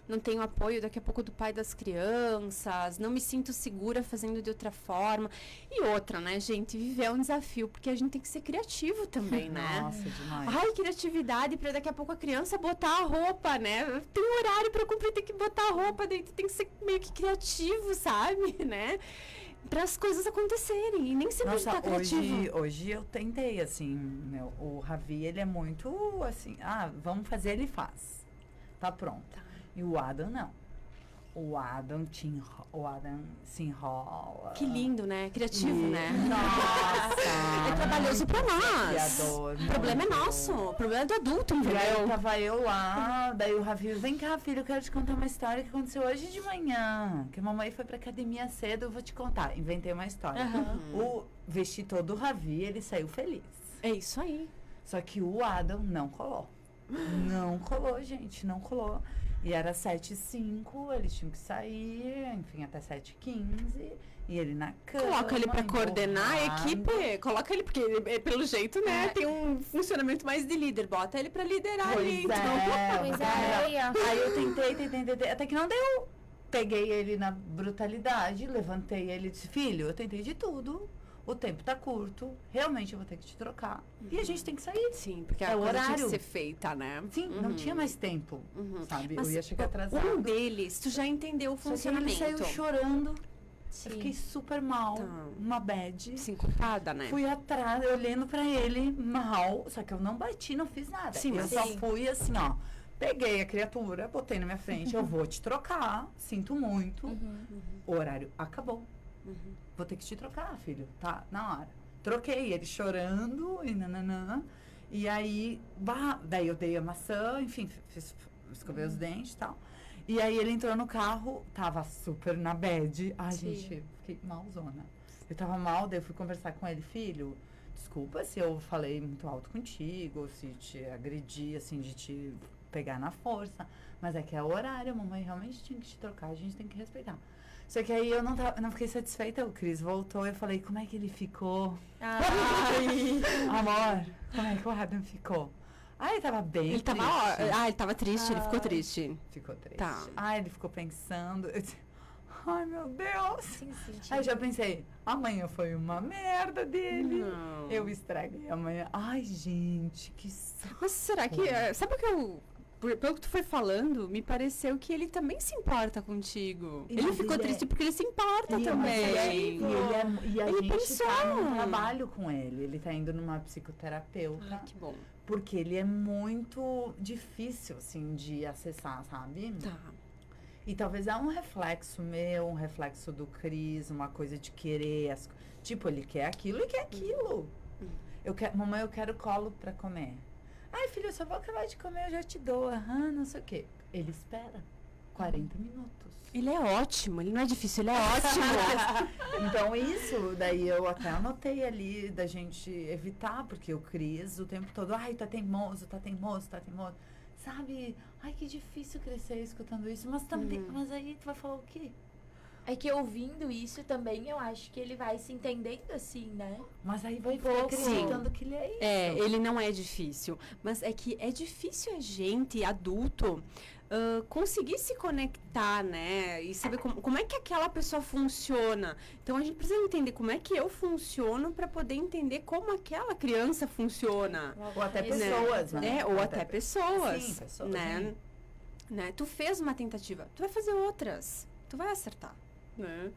Não tenho apoio daqui a pouco do pai das crianças, não me sinto segura fazendo de outra forma. E outra, né, gente, viver é um desafio, porque a gente tem que ser criativo também, né? Nossa, demais. Criatividade para daqui a pouco a criança botar a roupa, né? Tem um horário para cumprir, tem que botar a roupa, daí tu tem que ser meio que criativo, sabe, né? Para as coisas acontecerem, e nem sempre Nossa, tá criativo. hoje eu tentei, assim, o Ravi, ele é muito, assim, vamos fazer, ele faz. Tá pronto. E o Adam, não. O Adam se enrola. Que lindo, né? Criativo, né? Nossa! É trabalhoso pra nós. desafiador, O problema é muito. nosso. O problema é do adulto, E aí entendeu? tava eu lá, daí o Ravi, vem cá, filho, eu quero te contar uma história que aconteceu hoje de manhã. Que a mamãe foi pra academia cedo, eu vou te contar. Inventei uma história. Vesti todo o Ravi, ele saiu feliz. É isso aí. Só que o Adam não colou. Não colou, gente, não colou. E era 7h05, eles tinham que sair, enfim, até 7h15. E ele na cama. Coloca ele pra coordenar a empurrando. equipe. Coloca ele, porque ele, pelo jeito, né, tem um funcionamento mais de líder. Bota ele pra liderar ali, Pois então. Pois é, aí, ó. Aí eu tentei, até que não deu. Peguei ele na brutalidade, levantei ele e disse, filho, eu tentei de tudo, o tempo tá curto, realmente eu vou ter que te trocar. E a gente tem que sair. Sim, porque É a o coisa tinha que horário. ser feita, né? Sim, não tinha mais tempo, sabe? Mas eu ia chegar atrasado. um deles, tu já entendeu o Só que ele funcionamento. saiu chorando, Sim. eu fiquei super mal, Tá. uma bad. Sim, culpada, né? Fui atrás, olhando pra ele, mal, só que eu não bati, não fiz nada. Sim, eu mas- só Sim. fui assim, ó. Peguei a criatura, botei na minha frente, eu vou te trocar, sinto muito. O horário acabou. Vou ter que te trocar, filho, tá? Na hora. Troquei, ele chorando e nananã. E aí, daí eu dei a maçã, enfim, escovei os dentes e tal. E aí ele entrou no carro, tava super na bad. Ai, Sim. gente, fiquei malzona. Eu tava mal, daí eu fui conversar com ele, filho, desculpa se eu falei muito alto contigo, se te agredi, assim, de te pegar na força. Mas é que é o horário, a mamãe realmente tinha que te trocar, a gente tem que respeitar. Só que aí eu não fiquei satisfeita, o Cris voltou, eu falei, como é que ele ficou? Ai. Amor, como é que o Adam ficou? Ah, ele tava bem Ele tava, triste. ele tava triste, ele ficou triste. Ficou triste. Tá. Ah, ele ficou pensando. Eu disse, ai, meu Deus. Sim, Aí eu já pensei, amanhã foi uma merda dele. Não. Eu estraguei amanhã. Ai, gente, que saco. Mas será que... sabe o que eu... Pelo que tu foi falando, me pareceu que ele também se importa contigo. E Ele mas ficou ele triste porque ele se importa E, também. e a Ele gente pensou. tá num trabalho com ele. Ele tá indo numa psicoterapeuta. Ah, que bom. Porque ele é muito difícil, assim, de acessar, sabe? Tá. E talvez é um reflexo meu, um reflexo do Cris, uma coisa de querer. Tipo, ele quer aquilo e quer aquilo. Mamãe, eu quero colo pra comer. Ai, filho, eu só vou acabar de comer, eu já te dou. Aham, não sei o quê. Ele espera 40 minutos. Ele é ótimo, ele não é difícil, ele é ótimo. Então, isso, daí eu até anotei ali da gente evitar, porque o Cris o tempo todo, ai, tá teimoso, tá teimoso, tá teimoso. Sabe? Ai, que difícil crescer escutando isso. Mas também, mas aí tu vai falar o quê? É que ouvindo isso também, eu acho que ele vai se entendendo assim, né? Mas aí vai pouco. acreditando que ele é isso. É, ele não é difícil. Mas é que é difícil a gente, adulto, conseguir se conectar, né? E saber como é que aquela pessoa funciona. Então a gente precisa entender como é que eu funciono para poder entender como aquela criança funciona. Ou até Né? pessoas, né? É, ou até pessoas. Sim, pessoas, né? Né? Tu fez uma tentativa, tu vai fazer outras. Tu vai acertar. Né?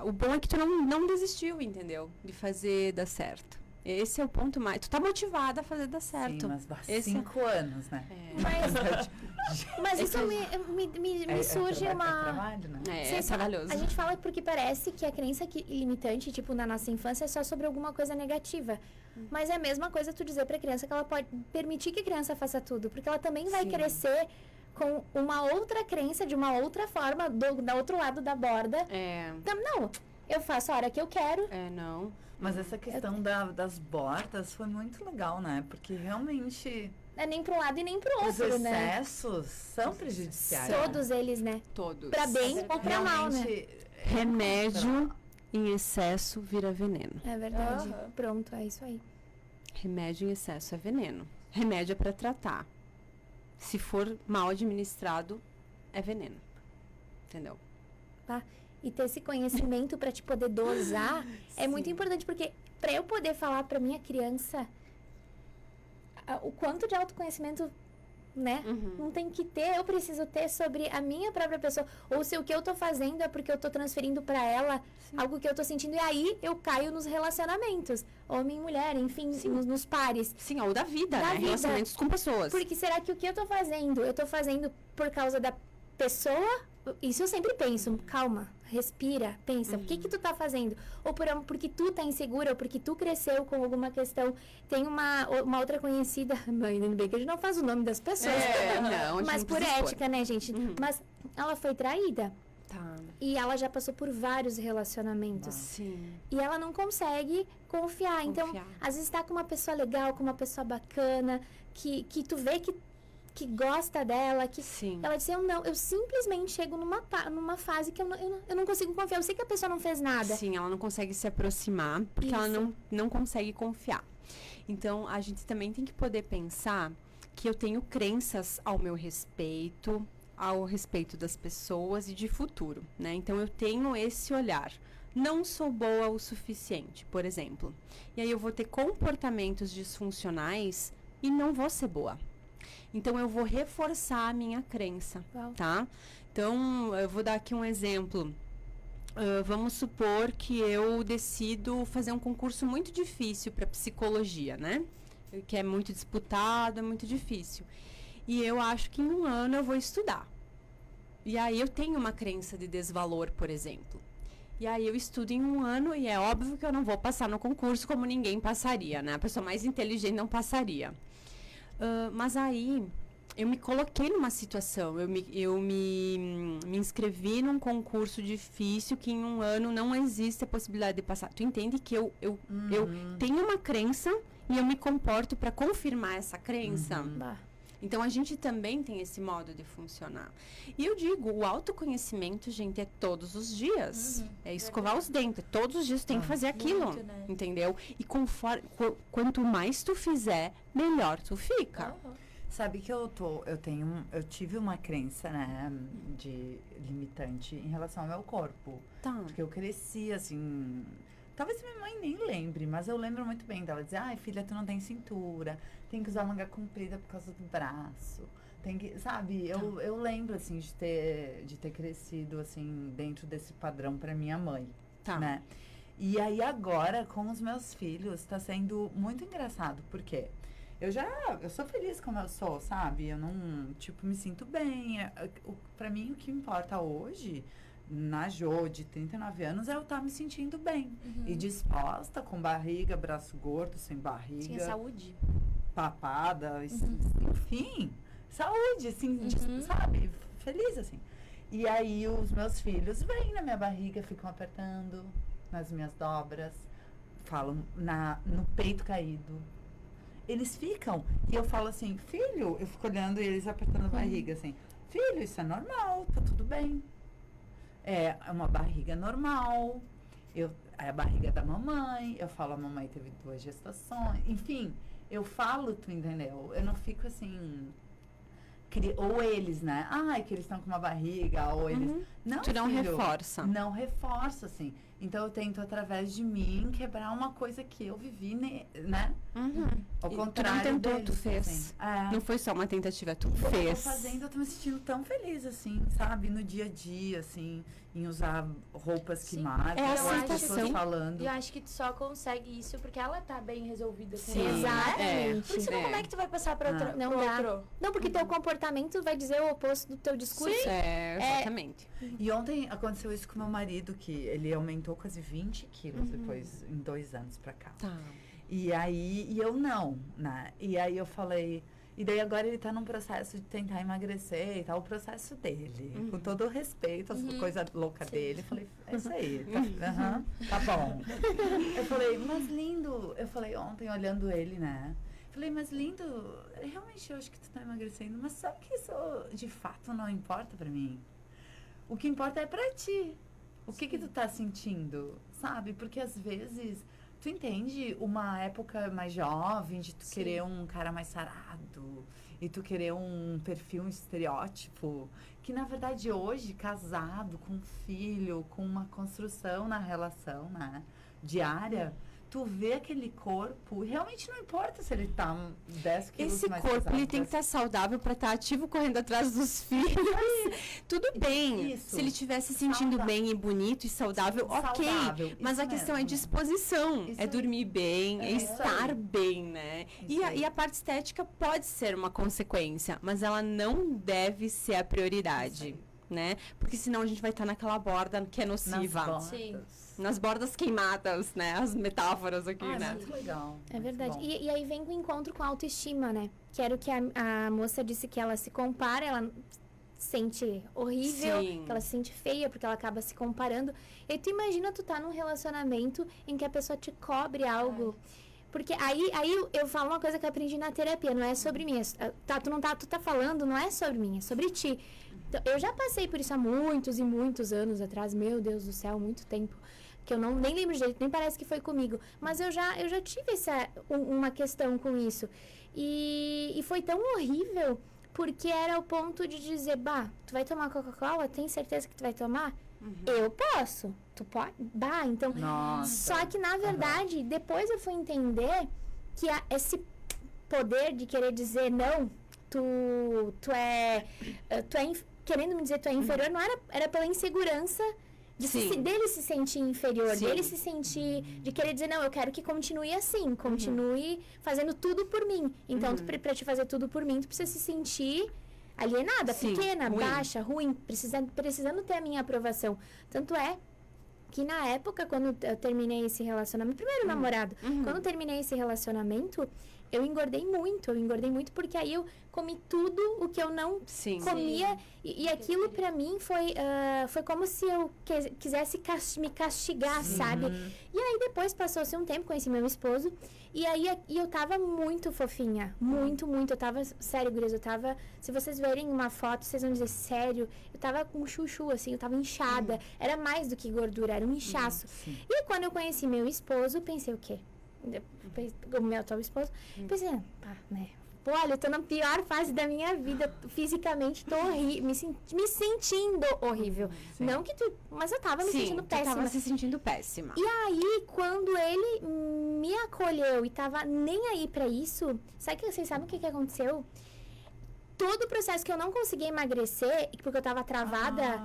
O bom é que tu não desistiu, entendeu? De fazer dar certo. Esse é o ponto mais. Tu tá motivada a fazer dar certo. Sim, mas dá Esse- 5 anos, né? Mas isso me surge é uma... trabalho, né? É Vocês trabalhoso. A gente fala porque parece que a crença limitante, tipo, na nossa infância é só sobre alguma coisa negativa. Mas é a mesma coisa tu dizer pra criança que ela pode permitir que a criança faça tudo. Porque ela também vai Sim. crescer com uma outra crença, de uma outra forma, do outro lado da borda. Não, eu faço a hora que eu quero. Não. Mas essa questão das bordas foi muito legal, né? Porque realmente É nem pra um lado e nem pro os outro, né? excessos são prejudiciais. Todos eles, né? Todos. Pra bem ou pra mal, né? Realmente, Remédio em excesso vira veneno. É verdade. Aham. Pronto, é isso aí. Remédio em excesso é veneno. Remédio é pra tratar. Se for mal administrado, é veneno. Entendeu? E ter esse conhecimento pra te poder dosar é muito importante, porque pra eu poder falar pra minha criança o quanto de autoconhecimento, né, não tem que ter, eu preciso ter sobre a minha própria pessoa, ou se o que eu tô fazendo é porque eu tô transferindo pra ela algo que eu tô sentindo, e aí eu caio nos relacionamentos, homem e mulher, enfim, nos pares. Sim, ou da vida, Da né? vida. Relacionamentos com pessoas. Porque será que o que eu tô fazendo por causa da pessoa? Isso eu sempre penso, calma, respira, pensa, por que tu tá fazendo? Ou porque tu tá insegura, ou porque tu cresceu com alguma questão. Tem uma outra conhecida, ainda bem que a gente não faz o nome das pessoas, não, a gente mas não por precisa expor. ética, né, gente? Mas ela foi traída. Tá. E ela já passou por vários relacionamentos. Sim. E ela não consegue confiar. Então, Confiar. às vezes tá com uma pessoa legal, com uma pessoa bacana, que tu vê que que gosta dela, que Sim. ela disse, eu simplesmente chego numa fase que eu não consigo confiar. Eu sei que a pessoa não fez nada. Sim, ela não consegue se aproximar porque ela Isso. não consegue confiar. Então, a gente também tem que poder pensar que eu tenho crenças ao meu respeito, ao respeito das pessoas e de futuro, né? Então, eu tenho esse olhar. Não sou boa o suficiente, por exemplo. E aí eu vou ter comportamentos disfuncionais e não vou ser boa. Então, eu vou reforçar a minha crença, Uau. tá? Então, eu vou dar aqui um exemplo. Vamos supor que eu decido fazer um concurso muito difícil para psicologia, né? Que é muito disputado, é muito difícil. E eu acho que em um ano eu vou estudar. E aí eu tenho uma crença de desvalor, por exemplo. E aí eu estudo em um ano e é óbvio que eu não vou passar no concurso como ninguém passaria, né? A pessoa mais inteligente não passaria. Mas aí eu me coloquei numa situação, eu me inscrevi num concurso difícil que em um ano não existe a possibilidade de passar. Tu entende que eu tenho uma crença e eu me comporto para confirmar essa crença? Bah. Então, a gente também tem esse modo de funcionar. E eu digo, o autoconhecimento, gente, é todos os dias. É escovar os dentes. Todos os dias tem que fazer aquilo, Muito, né? entendeu? E quanto mais tu fizer, melhor tu fica. Sabe que eu tive uma crença, né, de limitante em relação ao meu corpo. Tá. Porque eu cresci, assim... Talvez minha mãe nem lembre, mas eu lembro muito bem dela dizer, ai, filha, tu não tem cintura, tem que usar manga comprida por causa do braço. Tem que, sabe, eu lembro, assim, de ter crescido, assim, dentro desse padrão pra minha mãe, Tá. né? E aí agora, com os meus filhos, tá sendo muito engraçado, porque eu sou feliz como eu sou, sabe? Eu não, tipo, me sinto bem. Pra mim, o que importa hoje, na Jo, de 39 anos, é eu estar me sentindo bem. E disposta, com barriga, braço gordo, sem barriga. Tinha saúde. Papada, enfim. Saúde, assim, sabe? Feliz, assim. E aí, os meus filhos vêm na minha barriga, ficam apertando nas minhas dobras, falam no peito caído. Eles ficam, e eu falo assim, filho, eu fico olhando e eles apertando a barriga, assim, filho, isso é normal, tá tudo bem. É uma barriga normal, é a barriga da mamãe, eu falo, a mamãe teve 2 gestações, enfim, eu falo, tu entendeu? Eu não fico assim, ou eles, né? Ai, que eles estão com uma barriga, ou eles... Não, Tu não filho, reforça. Não reforço, assim. Então, eu tento, através de mim, quebrar uma coisa que eu vivi, né? Ao E contrário tu não tentou, deles, tu fez. assim. É. Não foi só uma tentativa, tu Eu tô fez. fazendo, eu tô me sentindo tão feliz, assim, sabe? No dia a dia, assim, em usar roupas que Sim. marcam, É a ou as aceitação. pessoas falando. E eu acho que tu só consegue isso porque ela tá bem resolvida com Sim. isso. Exatamente. Porque senão como é que tu vai passar pra outro? Não pro dá. outro? Não, porque teu comportamento vai dizer o oposto do teu discurso. Exatamente. E ontem aconteceu isso com meu marido, que ele aumentou quase 20 quilos depois, em 2 anos pra cá. Tá. E aí, eu não, né? E aí eu falei... E daí agora ele tá num processo de tentar emagrecer e tal, o processo dele. Com todo o respeito, as coisas loucas dele. Eu falei, é isso aí, tá bom. Eu falei, mas lindo. Eu falei ontem, olhando ele, né? Falei, mas lindo, realmente eu acho que tu tá emagrecendo, mas sabe que isso de fato não importa pra mim? O que importa é pra ti. O que tu tá sentindo, sabe? Porque às vezes... Tu entende uma época mais jovem de tu querer um cara mais sarado e tu querer um perfil, um estereótipo, que na verdade hoje, casado, com um filho, com uma construção na relação, né, diária, tu vê aquele corpo, e realmente não importa se ele tá 10 quilos Esse mais corpo, pesado, ele tem que estar saudável para estar ativo correndo atrás dos filhos. Tudo bem. Isso. Se ele estiver se sentindo Saudável. bem e bonito e saudável, ok. Saudável, Mas isso a questão é mesmo. disposição. Isso É aí. dormir bem, é isso estar aí. bem, né? Isso aí. E a parte estética pode ser uma consequência, mas ela não deve ser a Isso prioridade, aí. né? Porque senão a gente vai estar naquela borda que é Nas nociva. bordas. Sim. Nas bordas queimadas, né? As metáforas aqui, Ah, né? muito legal. É muito verdade. bom. E aí vem o encontro com a autoestima, né? Que era o que a moça disse, que ela se compara, ela sente horrível, Sim. que ela se sente feia porque ela acaba se comparando. E tu imagina tu tá num relacionamento em que a pessoa te cobre algo. Porque aí eu falo uma coisa que eu aprendi na terapia, não é sobre mim. Tu tá falando, não é sobre mim, é sobre ti. Então, eu já passei por isso há muitos e muitos anos atrás, meu Deus do céu, muito tempo, que eu nem lembro direito, nem parece que foi comigo. Mas eu já tive uma questão com isso. E foi tão horrível, porque era o ponto de dizer, bah, tu vai tomar Coca-Cola? Tem certeza que tu vai tomar? Eu posso. Tu pode? Bah, então... Nossa. Só que, na verdade, depois eu fui entender que esse poder de querer dizer não, querendo me dizer tu é inferior, não era pela insegurança dele se sentir inferior, dele se sentir, de querer dizer, não, eu quero que continue assim, continue fazendo tudo por mim. Então, pra te fazer tudo por mim, tu precisa se sentir alienada, pequena, ruim. Baixa, ruim, precisando ter a minha aprovação. Tanto é que na época, quando eu terminei esse relacionamento, primeiro namorado, quando eu terminei esse relacionamento, eu engordei muito, porque aí eu comi tudo o que eu não comia, e aquilo pra mim foi como se eu quisesse me castigar, sabe? E aí depois passou-se um tempo, conheci meu esposo, e aí eu tava muito fofinha, muito, eu tava, sério, gurias, se vocês verem uma foto, vocês vão dizer, sério, eu tava com chuchu, assim, eu tava inchada, era mais do que gordura, era um inchaço. E quando eu conheci meu esposo, pensei o quê? O meu atual esposo, pensei, né? Pô, olha, eu tô na pior fase da minha vida, fisicamente tô horrível, me sentindo horrível. Não que mas eu tava me sentindo péssima. Tava se sentindo péssima. E aí, quando ele me acolheu e tava nem aí pra isso, vocês sabem o que aconteceu? Todo o processo que eu não conseguia emagrecer, porque eu tava travada,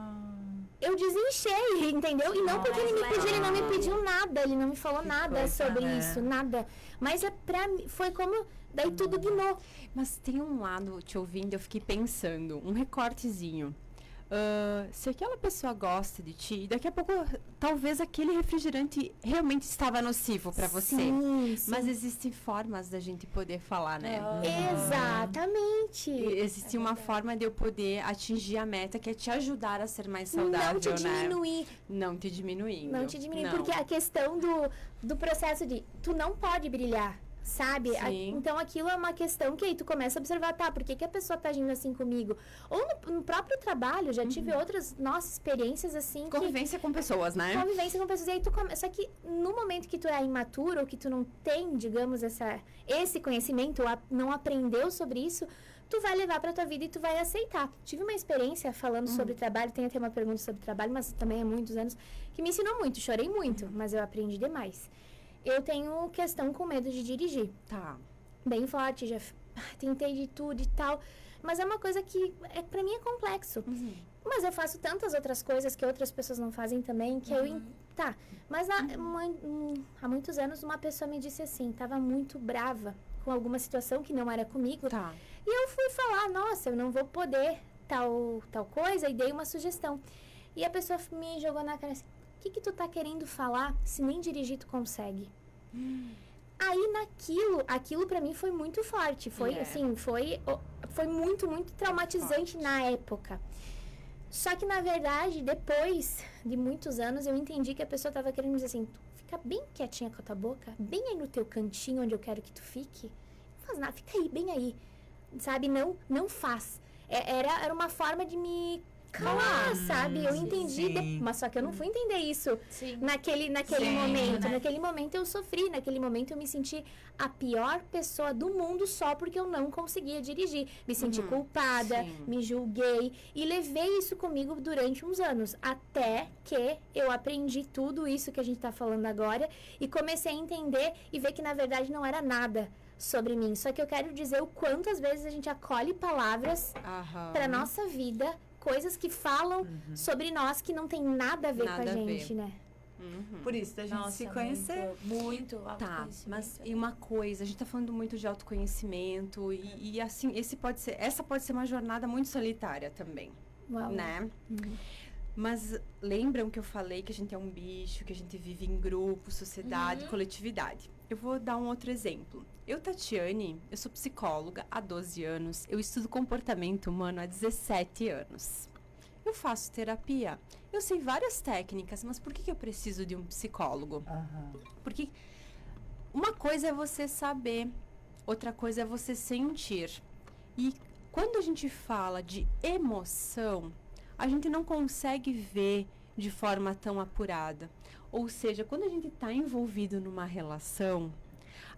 eu desinchei, entendeu? E não porque ele não me pediu nada, ele não me falou nada sobre isso, nada. Mas pra mim, foi como, daí tudo guinou. Mas tem um lado, te ouvindo, eu fiquei pensando, um recortezinho. Se aquela pessoa gosta de ti, daqui a pouco, talvez aquele refrigerante realmente estava nocivo para você. Sim. Mas existem formas da gente poder falar, né? Exatamente. Existe uma forma de eu poder atingir a meta, que é te ajudar a ser mais saudável, não te diminuir. Não te diminuindo. Não te diminuir, porque a questão do processo de tu não pode brilhar, sabe? Então aquilo é uma questão que aí tu começa a observar, por que a pessoa tá agindo assim comigo? Ou no próprio trabalho, já tive outras, experiências assim. Convivência com pessoas, né? Convivência com pessoas. E aí tu só que no momento que tu é imaturo, ou que tu não tem, digamos, esse conhecimento, ou não aprendeu sobre isso, tu vai levar pra tua vida e tu vai aceitar. Tive uma experiência falando sobre trabalho, tem até uma pergunta sobre trabalho, mas também há muitos anos, que me ensinou muito, chorei muito, mas eu aprendi demais. Eu tenho questão com medo de dirigir. Tá. Bem forte, já tentei de tudo e tal. Mas é uma coisa que, pra mim, é complexo. Mas eu faço tantas outras coisas que outras pessoas não fazem também, que Mas há muitos anos, uma pessoa me disse assim, tava muito brava com alguma situação que não era comigo. Tá. E eu fui falar, nossa, eu não vou poder tal coisa, e dei uma sugestão. E a pessoa me jogou na cara assim, o que tu tá querendo falar se nem dirigir tu consegue? Aí aquilo pra mim foi muito forte. Foi assim, foi muito, muito traumatizante na época. Só que na verdade, depois de muitos anos, eu entendi que a pessoa tava querendo dizer assim, tu fica bem quietinha com a tua boca, bem aí no teu cantinho onde eu quero que tu fique. Não faz nada, fica aí, bem aí. Sabe? Não faz. Era uma forma de me calar, sabe? Eu entendi, mas só que eu não fui entender isso naquele momento. Naquele momento eu sofri, naquele momento eu me senti a pior pessoa do mundo só porque eu não conseguia dirigir. Me senti culpada, me julguei e levei isso comigo durante uns anos, até que eu aprendi tudo isso que a gente tá falando agora e comecei a entender e ver que na verdade não era nada sobre mim. Só que eu quero dizer o quanto às vezes a gente acolhe palavras pra nossa vida, coisas que falam sobre nós que não tem nada a ver com a gente, né? Por isso, da gente se conhecer. Muito Tá, mas e uma coisa, a gente tá falando muito de autoconhecimento e assim, essa pode ser uma jornada muito solitária também, né? Mas lembram que eu falei que a gente é um bicho, que a gente vive em grupo, sociedade, coletividade. Eu vou dar um outro exemplo. Eu, Tatiane, eu sou psicóloga há 12 anos. Eu estudo comportamento humano há 17 anos. Eu faço terapia. Eu sei várias técnicas, mas por que eu preciso de um psicólogo? Porque uma coisa é você saber, outra coisa é você sentir. E quando a gente fala de emoção, a gente não consegue ver de forma tão apurada. Ou seja, quando a gente está envolvido numa relação,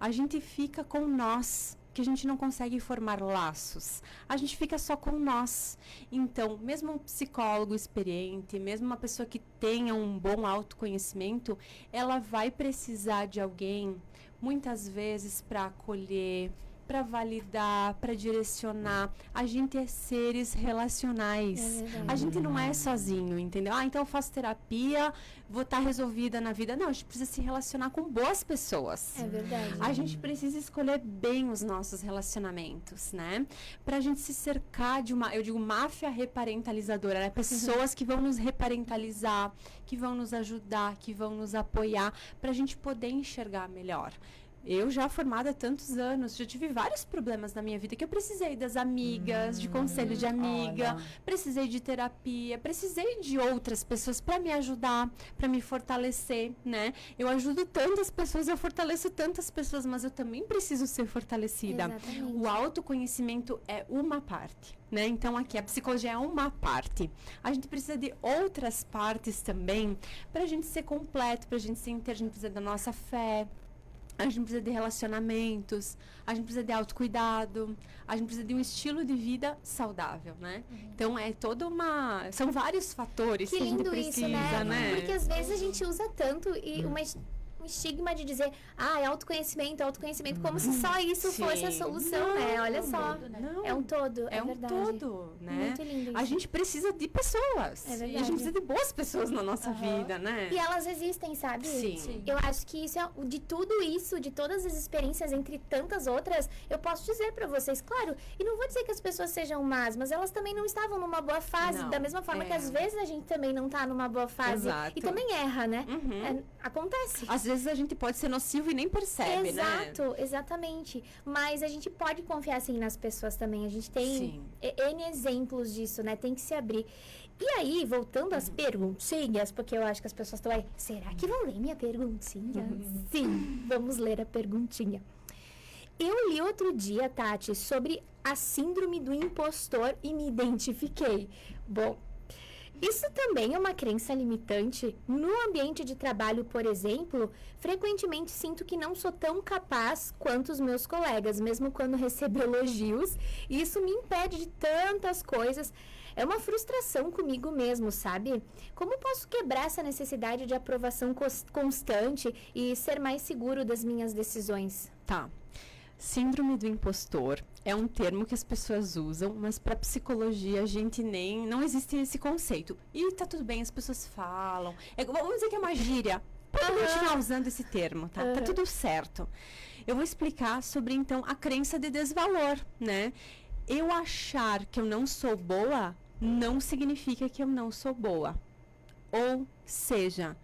a gente fica com nós, que a gente não consegue formar laços. A gente fica só com nós. Então, mesmo um psicólogo experiente, mesmo uma pessoa que tenha um bom autoconhecimento, ela vai precisar de alguém, muitas vezes, para acolher, para validar, para direcionar. A gente é seres relacionais. A gente não é sozinho, entendeu? Então eu faço terapia, vou estar resolvida na vida. Não, a gente precisa se relacionar com boas pessoas. É verdade. A gente precisa escolher bem os nossos relacionamentos, né? Pra gente se cercar de uma, eu digo, máfia reparentalizadora, né? Pessoas que vão nos reparentalizar, que vão nos ajudar, que vão nos apoiar, pra gente poder enxergar melhor. Eu já formada há tantos anos, já tive vários problemas na minha vida que eu precisei das amigas, de conselho de amiga, precisei de terapia, precisei de outras pessoas para me ajudar, para me fortalecer, né? Eu ajudo tantas pessoas, eu fortaleço tantas pessoas, mas eu também preciso ser fortalecida. Exatamente. O autoconhecimento é uma parte, né? Então aqui a psicologia é uma parte. A gente precisa de outras partes também para a gente ser completo, para a gente ser inteiro. A gente precisa da nossa fé. A gente precisa de relacionamentos, a gente precisa de autocuidado, a gente precisa de um estilo de vida saudável, né? Então, é toda uma... São vários fatores que a gente precisa, né? Porque às vezes a gente usa tanto e um estigma de dizer, é autoconhecimento, como se só isso fosse a solução, né? Olha só. Não. É um todo, é um verdade. todo, né? Muito lindo isso. A gente precisa de pessoas. É verdade. E a gente precisa de boas pessoas na nossa vida, né? E elas existem, sabe? Sim. Eu acho que isso é, de tudo isso, de todas as experiências, entre tantas outras, eu posso dizer pra vocês, claro, e não vou dizer que as pessoas sejam más, mas elas também não estavam numa boa fase, da mesma forma que às vezes a gente também não tá numa boa fase. Exato. E também erra, né? Acontece. Às vezes a gente pode ser nocivo e nem percebe, né? Exato, exatamente. Mas a gente pode confiar, assim, nas pessoas também. A gente tem N exemplos disso, né? Tem que se abrir. E aí, voltando às perguntinhas, porque eu acho que as pessoas estão aí, será que vão ler minha perguntinha? Sim, vamos ler a perguntinha. Eu li outro dia, Tati, sobre a síndrome do impostor e me identifiquei. Bom, isso também é uma crença limitante. No ambiente de trabalho, por exemplo, frequentemente sinto que não sou tão capaz quanto os meus colegas, mesmo quando recebo elogios. E isso me impede de tantas coisas. É uma frustração comigo mesmo, sabe? Como posso quebrar essa necessidade de aprovação constante e ser mais seguro das minhas decisões? Tá. Síndrome do impostor é um termo que as pessoas usam, mas para psicologia a gente não existe esse conceito. E tá tudo bem, as pessoas falam. Vamos dizer que é uma gíria. Pode continuar usando esse termo, tá? Tá tudo certo. Eu vou explicar sobre, então, a crença de desvalor, né? Eu achar que eu não sou boa não significa que eu não sou boa. Ou seja,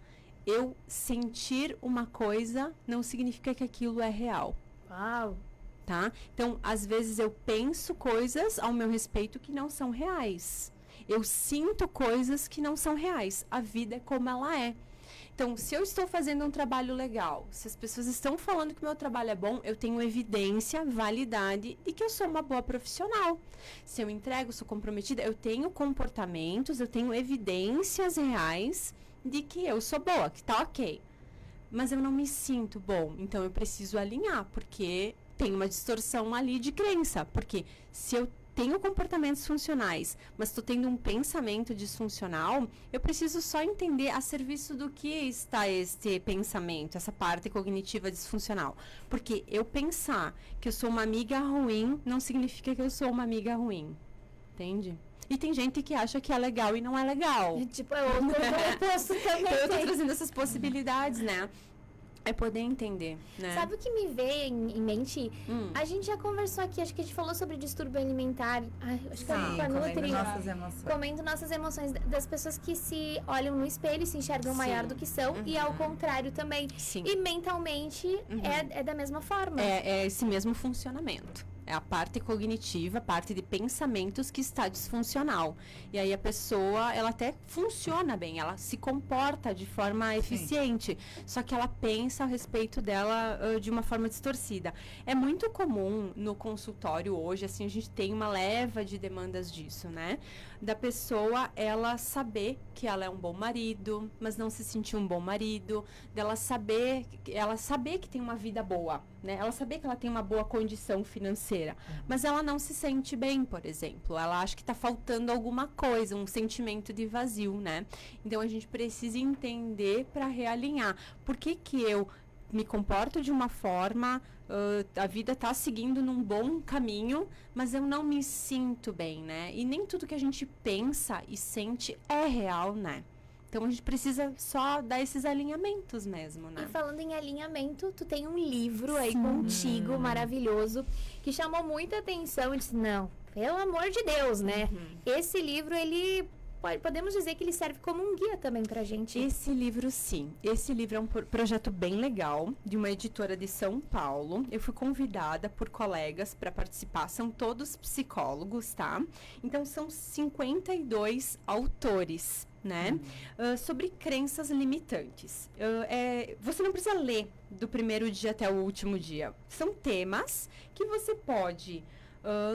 eu sentir uma coisa não significa que aquilo é real. Uau! Tá? Então, às vezes eu penso coisas ao meu respeito que não são reais. Eu sinto coisas que não são reais. A vida é como ela é. Então, se eu estou fazendo um trabalho legal, se as pessoas estão falando que o meu trabalho é bom, eu tenho evidência, validade de que eu sou uma boa profissional. Se eu entrego, sou comprometida, eu tenho comportamentos, eu tenho evidências reais de que eu sou boa, que tá ok. Mas eu não me sinto bom, então eu preciso alinhar, porque tem uma distorção ali de crença. Porque se eu tenho comportamentos funcionais, mas estou tendo um pensamento disfuncional, eu preciso só entender a serviço do que está este pensamento, essa parte cognitiva disfuncional. Porque eu pensar que eu sou uma amiga ruim, não significa que eu sou uma amiga ruim. Entende? E tem gente que acha que é legal e não é legal. Tipo, é outro oposto também. Então, eu tô trazendo essas possibilidades, né? É poder entender, né? Sabe o que me veio em mente? A gente já conversou aqui, acho que a gente falou sobre distúrbio alimentar. Acho que Sim, com a Nutri. nossas emoções. Comendo nossas emoções das pessoas que se olham no espelho e se enxergam maior do que são. E ao contrário também. Sim. E mentalmente é da mesma forma. É esse mesmo funcionamento. É a parte cognitiva, a parte de pensamentos que está disfuncional. E aí a pessoa, ela até funciona bem, ela se comporta de forma eficiente, só que ela pensa a respeito dela de uma forma distorcida. É muito comum no consultório hoje, assim, a gente tem uma leva de demandas disso, né? Da pessoa, ela saber que ela é um bom marido, mas não se sentir um bom marido, dela saber que tem uma vida boa, né? Ela saber que ela tem uma boa condição financeira, mas ela não se sente bem, por exemplo. Ela acha que está faltando alguma coisa, um sentimento de vazio, né? Então, a gente precisa entender para realinhar. Por que que eu me comporto de uma forma, a vida está seguindo num bom caminho, mas eu não me sinto bem, né? E nem tudo que a gente pensa e sente é real, né? Então, a gente precisa só dar esses alinhamentos mesmo, né? E falando em alinhamento, tu tem um livro aí contigo, maravilhoso, que chamou muita atenção. Eu disse, não, pelo amor de Deus, né? Esse livro, ele... podemos dizer que ele serve como um guia também pra gente. Esse livro, sim. Esse livro é um projeto bem legal, de uma editora de São Paulo. Eu fui convidada por colegas para participar. São todos psicólogos, tá? Então, são 52 autores, né? Sobre crenças limitantes. Você não precisa ler do primeiro dia até o último dia. São temas que você pode...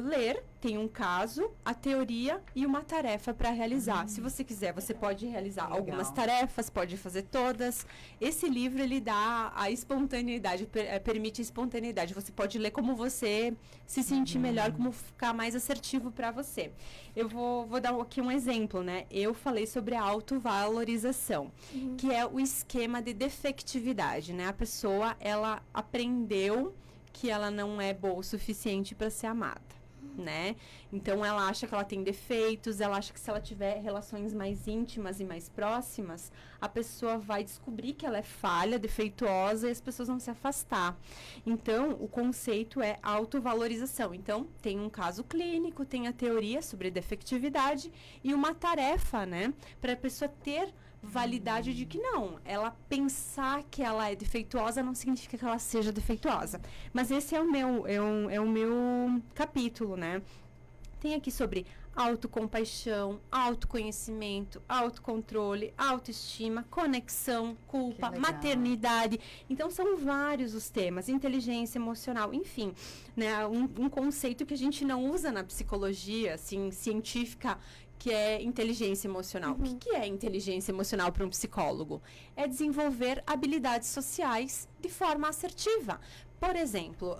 ler, tem um caso, a teoria e uma tarefa para realizar. Se você quiser, você pode realizar algumas tarefas, pode fazer todas. Esse livro, ele dá a espontaneidade, permite a espontaneidade. Você pode ler como você se sentir melhor, como ficar mais assertivo para você. Eu vou dar aqui um exemplo, né? Eu falei sobre a autovalorização, que é o esquema de defectividade, né? A pessoa, ela aprendeu que ela não é boa o suficiente para ser amada, né? Então, ela acha que ela tem defeitos, ela acha que se ela tiver relações mais íntimas e mais próximas, a pessoa vai descobrir que ela é falha, defeituosa, e as pessoas vão se afastar. Então, o conceito é autovalorização. Então, tem um caso clínico, tem a teoria sobre defectividade e uma tarefa, né? Para a pessoa ter validade de que não, ela pensar que ela é defeituosa não significa que ela seja defeituosa. Mas esse é o meu capítulo, né? Tem aqui sobre autocompaixão, autoconhecimento, autocontrole, autoestima, conexão, culpa, maternidade. Então, são vários os temas, inteligência emocional, enfim, né? Um conceito que a gente não usa na psicologia, assim, científica, que é inteligência emocional. O que é inteligência emocional para um psicólogo? É desenvolver habilidades sociais de forma assertiva. Por exemplo,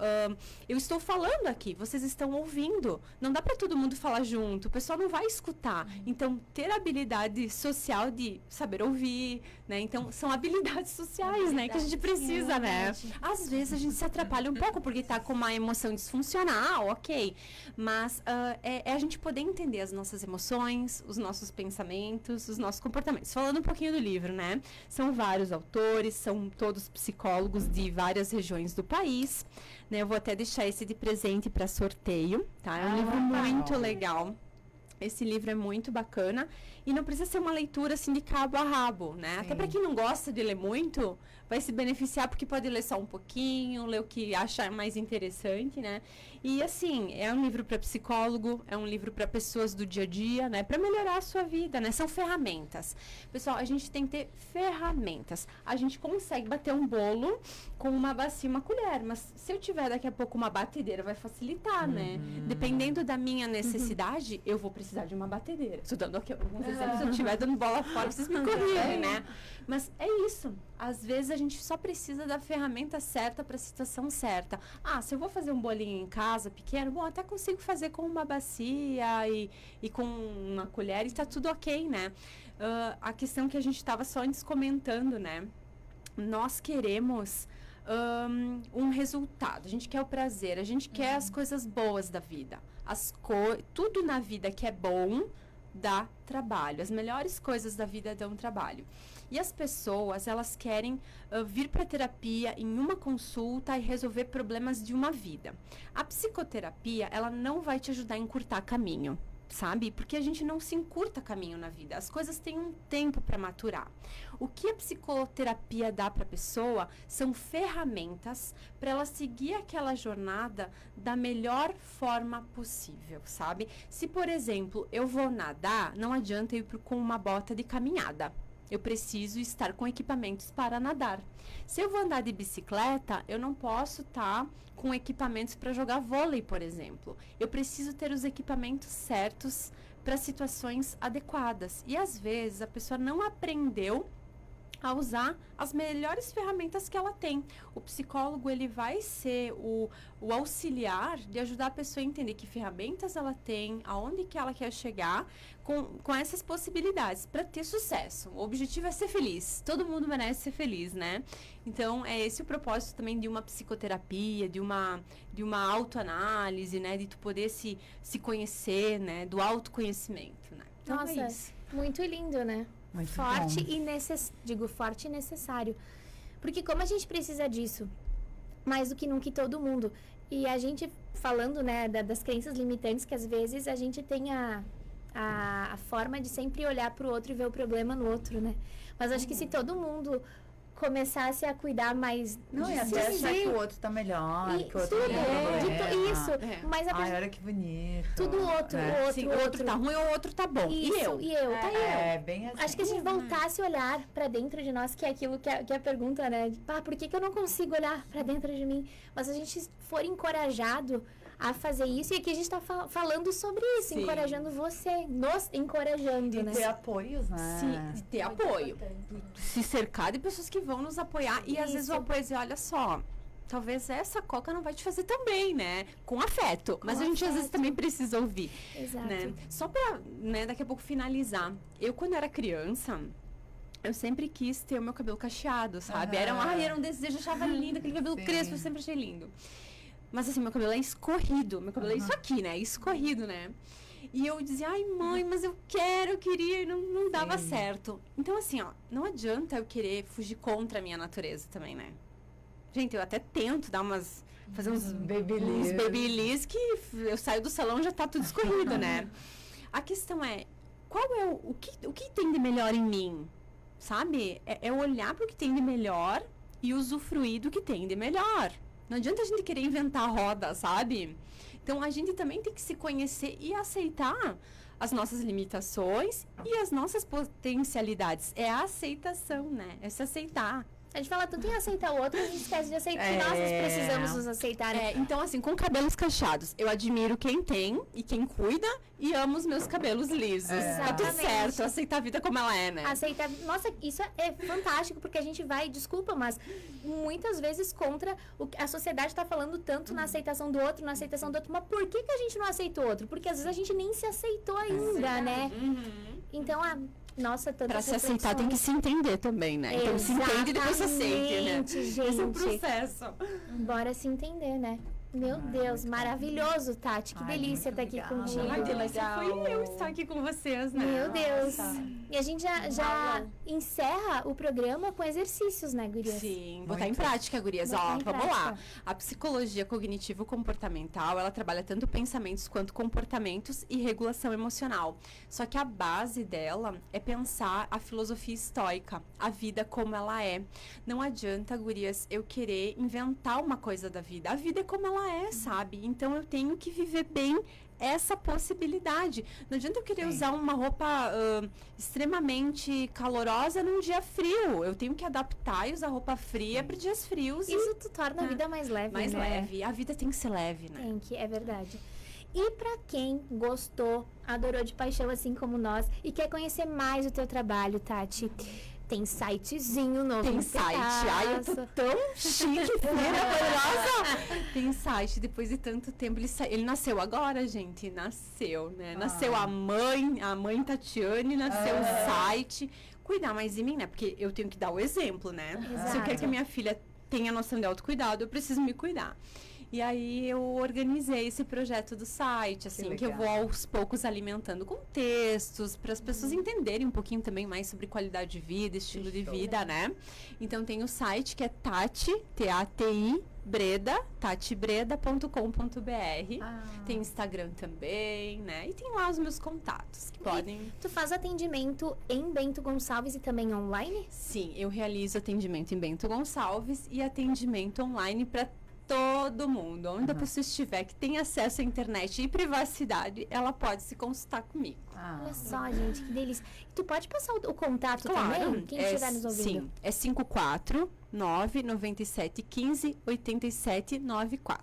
eu estou falando aqui, vocês estão ouvindo. Não dá para todo mundo falar junto, o pessoal não vai escutar. Então, ter habilidade social de saber ouvir, né? Então, são habilidades sociais, né? Que a gente precisa, né? Às vezes, a gente se atrapalha um pouco porque está com uma emoção disfuncional, ok. Mas é a gente poder entender as nossas emoções, os nossos pensamentos, os nossos comportamentos. Falando um pouquinho do livro, né? São vários autores, são todos psicólogos de várias regiões do país. Né, eu vou até deixar esse de presente para sorteio, tá? É um livro muito legal. Esse livro é muito bacana e não precisa ser uma leitura assim de cabo a rabo, né? Sim. Até para quem não gosta de ler muito, vai se beneficiar porque pode ler só um pouquinho, ler o que acha mais interessante, né? E assim, é um livro para psicólogo, é um livro para pessoas do dia a dia, né? Para melhorar a sua vida, né? São ferramentas. Pessoal, a gente tem que ter ferramentas. A gente consegue bater um bolo com uma bacia e uma colher, mas se eu tiver daqui a pouco uma batedeira, vai facilitar, né? Dependendo da minha necessidade, eu vou precisar de uma batedeira. Estou dando aqui alguns exemplos, se eu estiver dando bola fora, vocês me corrigem, né? Mas é isso. Às vezes a gente só precisa da ferramenta certa para a situação certa. Ah, se eu vou fazer um bolinho em casa pequeno, bom, até consigo fazer com uma bacia e com uma colher e tá tudo ok, né? A questão que a gente estava só antes comentando, né? Nós queremos um resultado, a gente quer o prazer, a gente quer as coisas boas da vida. Tudo na vida que é bom dá trabalho. As melhores coisas da vida dão trabalho. E as pessoas, elas querem vir para a terapia em uma consulta e resolver problemas de uma vida. A psicoterapia, ela não vai te ajudar a encurtar caminho. sabe? Porque a gente não se encurta caminho na vida. As coisas têm um tempo para maturar. O que a psicoterapia dá para a pessoa são ferramentas para ela seguir aquela jornada da melhor forma possível, sabe? Se, por exemplo, eu vou nadar, não adianta eu ir com uma bota de caminhada. Eu preciso estar com equipamentos para nadar. Se eu vou andar de bicicleta, eu não posso estar com equipamentos para jogar vôlei, por exemplo. Eu preciso ter os equipamentos certos para situações adequadas. E às vezes a pessoa não aprendeu a usar as melhores ferramentas que ela tem. O psicólogo, ele vai ser o auxiliar de ajudar a pessoa a entender que ferramentas ela tem, aonde que ela quer chegar com essas possibilidades para ter sucesso. O objetivo é ser feliz. Todo mundo merece ser feliz, né? Então, é esse o propósito também de uma psicoterapia, de uma autoanálise, né? De tu poder se conhecer, né? Do autoconhecimento, né? Então, Nossa, é isso. muito lindo, né? Muito Forte bom. forte e necessário. Porque como a gente precisa disso, mais do que nunca, todo mundo. E a gente falando, né, das crenças limitantes, que às vezes a gente tem a forma de sempre olhar para o outro e ver o problema no outro, né? Mas acho que se todo mundo começasse a cuidar mais Não, de e si até achar que mesmo, o outro tá melhor, e que o outro tudo, tem isso, problema. mas a Ai, pessoa, olha que bonito. tudo outro, É. Sim, o outro tá ruim ou o outro tá bom. Isso, E eu? tá eu. É, bem assim. Acho que a gente voltasse a olhar pra dentro de nós, que é aquilo que a pergunta, né? Por que eu não consigo olhar pra dentro de mim? Mas a gente for encorajado a fazer isso, e aqui a gente tá falando sobre isso, Sim. encorajando você, nos encorajando, E né? ter apoios, né? Sim, de ter Muito apoio. importante. Se cercar de pessoas que vão nos apoiar. E às vezes o Isso. apoio é dizer, olha só, talvez essa coca não vai te fazer tão bem, né? Com afeto. Mas a gente às vezes afeto. também precisa ouvir, Exato. né? Só pra, né, daqui a pouco finalizar. Eu, quando era criança, eu sempre quis ter o meu cabelo cacheado, sabe? Era um desejo, eu achava lindo, aquele cabelo Sim. crespo, eu sempre achei lindo. Mas assim, meu cabelo é escorrido. Meu cabelo é isso aqui, né? Escorrido, né? E eu dizia, ai mãe, mas eu queria, e não dava Sim. certo. Então assim, ó, não adianta eu querer fugir contra a minha natureza também, né? Gente, eu até tento fazer uns babyliss que eu saio do salão e já tá tudo escorrido, né? A questão é, qual é o que tem de melhor em mim? Sabe? É olhar pro que tem de melhor e usufruir do que tem de melhor. Não adianta a gente querer inventar a roda, sabe? Então, a gente também tem que se conhecer e aceitar as nossas limitações e as nossas potencialidades. É a aceitação, né? É se aceitar. A gente fala tanto em aceitar o outro, a gente esquece de aceitar que É. nós precisamos nos aceitar, né? Então, assim, com cabelos cacheados, eu admiro quem tem e quem cuida e amo os meus cabelos lisos. Tá tudo Exatamente. certo, aceitar a vida como ela é, né? Aceitar. Nossa, isso é fantástico, porque a gente vai, desculpa, mas muitas vezes contra o que a sociedade está falando tanto na aceitação do outro, na aceitação do outro. Mas por que a gente não aceita o outro? Porque às vezes a gente nem se aceitou ainda, né? Então, nossa, tantas Pra se aceitar tem que se entender também, né? Então se entende e depois se aceite, né? Exatamente, Esse é o gente. processo. Bora se entender, né? Meu Deus, maravilhoso, Tati. Que Ai, delícia muito estar aqui obrigada. contigo. Ai, Muito delícia legal. foi eu estar aqui com vocês, né? Meu Deus. Nossa. E a gente já Aula. encerra o programa com exercícios, né, gurias? Sim, botar em Muito. prática, gurias. Botar Ó, em vamos prática. lá. A psicologia cognitivo-comportamental, ela trabalha tanto pensamentos quanto comportamentos e regulação emocional. Só que a base dela é pensar a filosofia estoica, a vida como ela é. Não adianta, gurias, eu querer inventar uma coisa da vida. A vida é como ela é, sabe? Então eu tenho que viver bem essa possibilidade. Não adianta eu querer Sim. usar uma roupa extremamente calorosa num dia frio. Eu tenho que adaptar e usar roupa fria para dias frios Isso tu torna a Ah, vida mais leve, mais né? leve. A vida tem que ser leve, né? Tem que, é verdade. E pra quem gostou, adorou de paixão, assim como nós, e quer conhecer mais o teu trabalho, Tati, tem sitezinho novo. Tem no site. Pedaço. Ai, eu tô tão chique, feira, poderosa. Tem site, depois de tanto tempo. Ele nasceu agora, gente. Nasceu, né? Nasceu a mãe Tatiane, nasceu o site. Cuidar mais de mim, né? Porque eu tenho que dar o exemplo, né? Se eu Exato. quero que a minha filha tenha noção de autocuidado, eu preciso me cuidar. E aí eu organizei esse projeto do site, assim, que eu vou legal. aos poucos alimentando com textos, para as pessoas entenderem um pouquinho também mais sobre qualidade de vida, estilo de show. vida, né? Então tem o site que é Tati, T-A-T-I, Breda, tatibreda.com.br. Ah. Tem Instagram também, né? E tem lá os meus contatos que podem... Tu faz atendimento em Bento Gonçalves e também online? Sim, eu realizo atendimento em Bento Gonçalves e atendimento online para todo mundo. Onde a pessoa estiver que tem acesso à internet e privacidade, ela pode se consultar comigo. Ah. Olha só, gente, que delícia. E tu pode passar o contato também? Quem estiver nos ouvindo? Sim, é 549-9715-8794.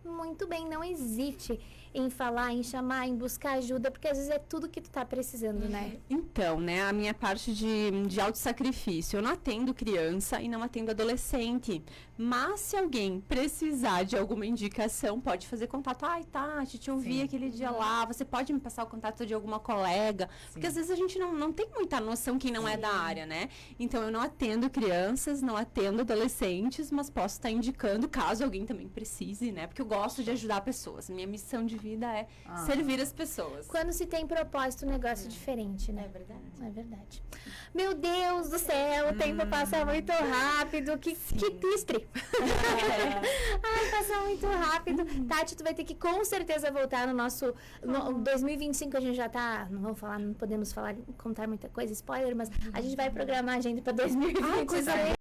Muito bem, não hesite em falar, em chamar, em buscar ajuda, porque às vezes é tudo que tu tá precisando, né? Então, né, a minha parte de autossacrifício, eu não atendo criança e não atendo adolescente, mas se alguém precisar de alguma indicação, pode fazer contato. Ai, Tati, te ouvi Sim. aquele dia lá, você pode me passar o contato de alguma colega? Porque às vezes a gente não tem muita noção quem não é da área, né? Então, eu não atendo crianças, não atendo adolescentes, mas posso estar indicando caso alguém também precise, né? Porque eu gosto de ajudar pessoas, minha missão de vida é servir as pessoas. Quando se tem propósito, o negócio é diferente, né? É verdade. É verdade. Meu Deus do céu, o tempo passa muito rápido. Que triste. Ai, passa muito rápido. Tati, tu vai ter que com certeza voltar no nosso... 2025 a gente já tá... Não vamos falar, não podemos falar, contar muita coisa, spoiler, mas a gente vai programar a agenda pra 2026.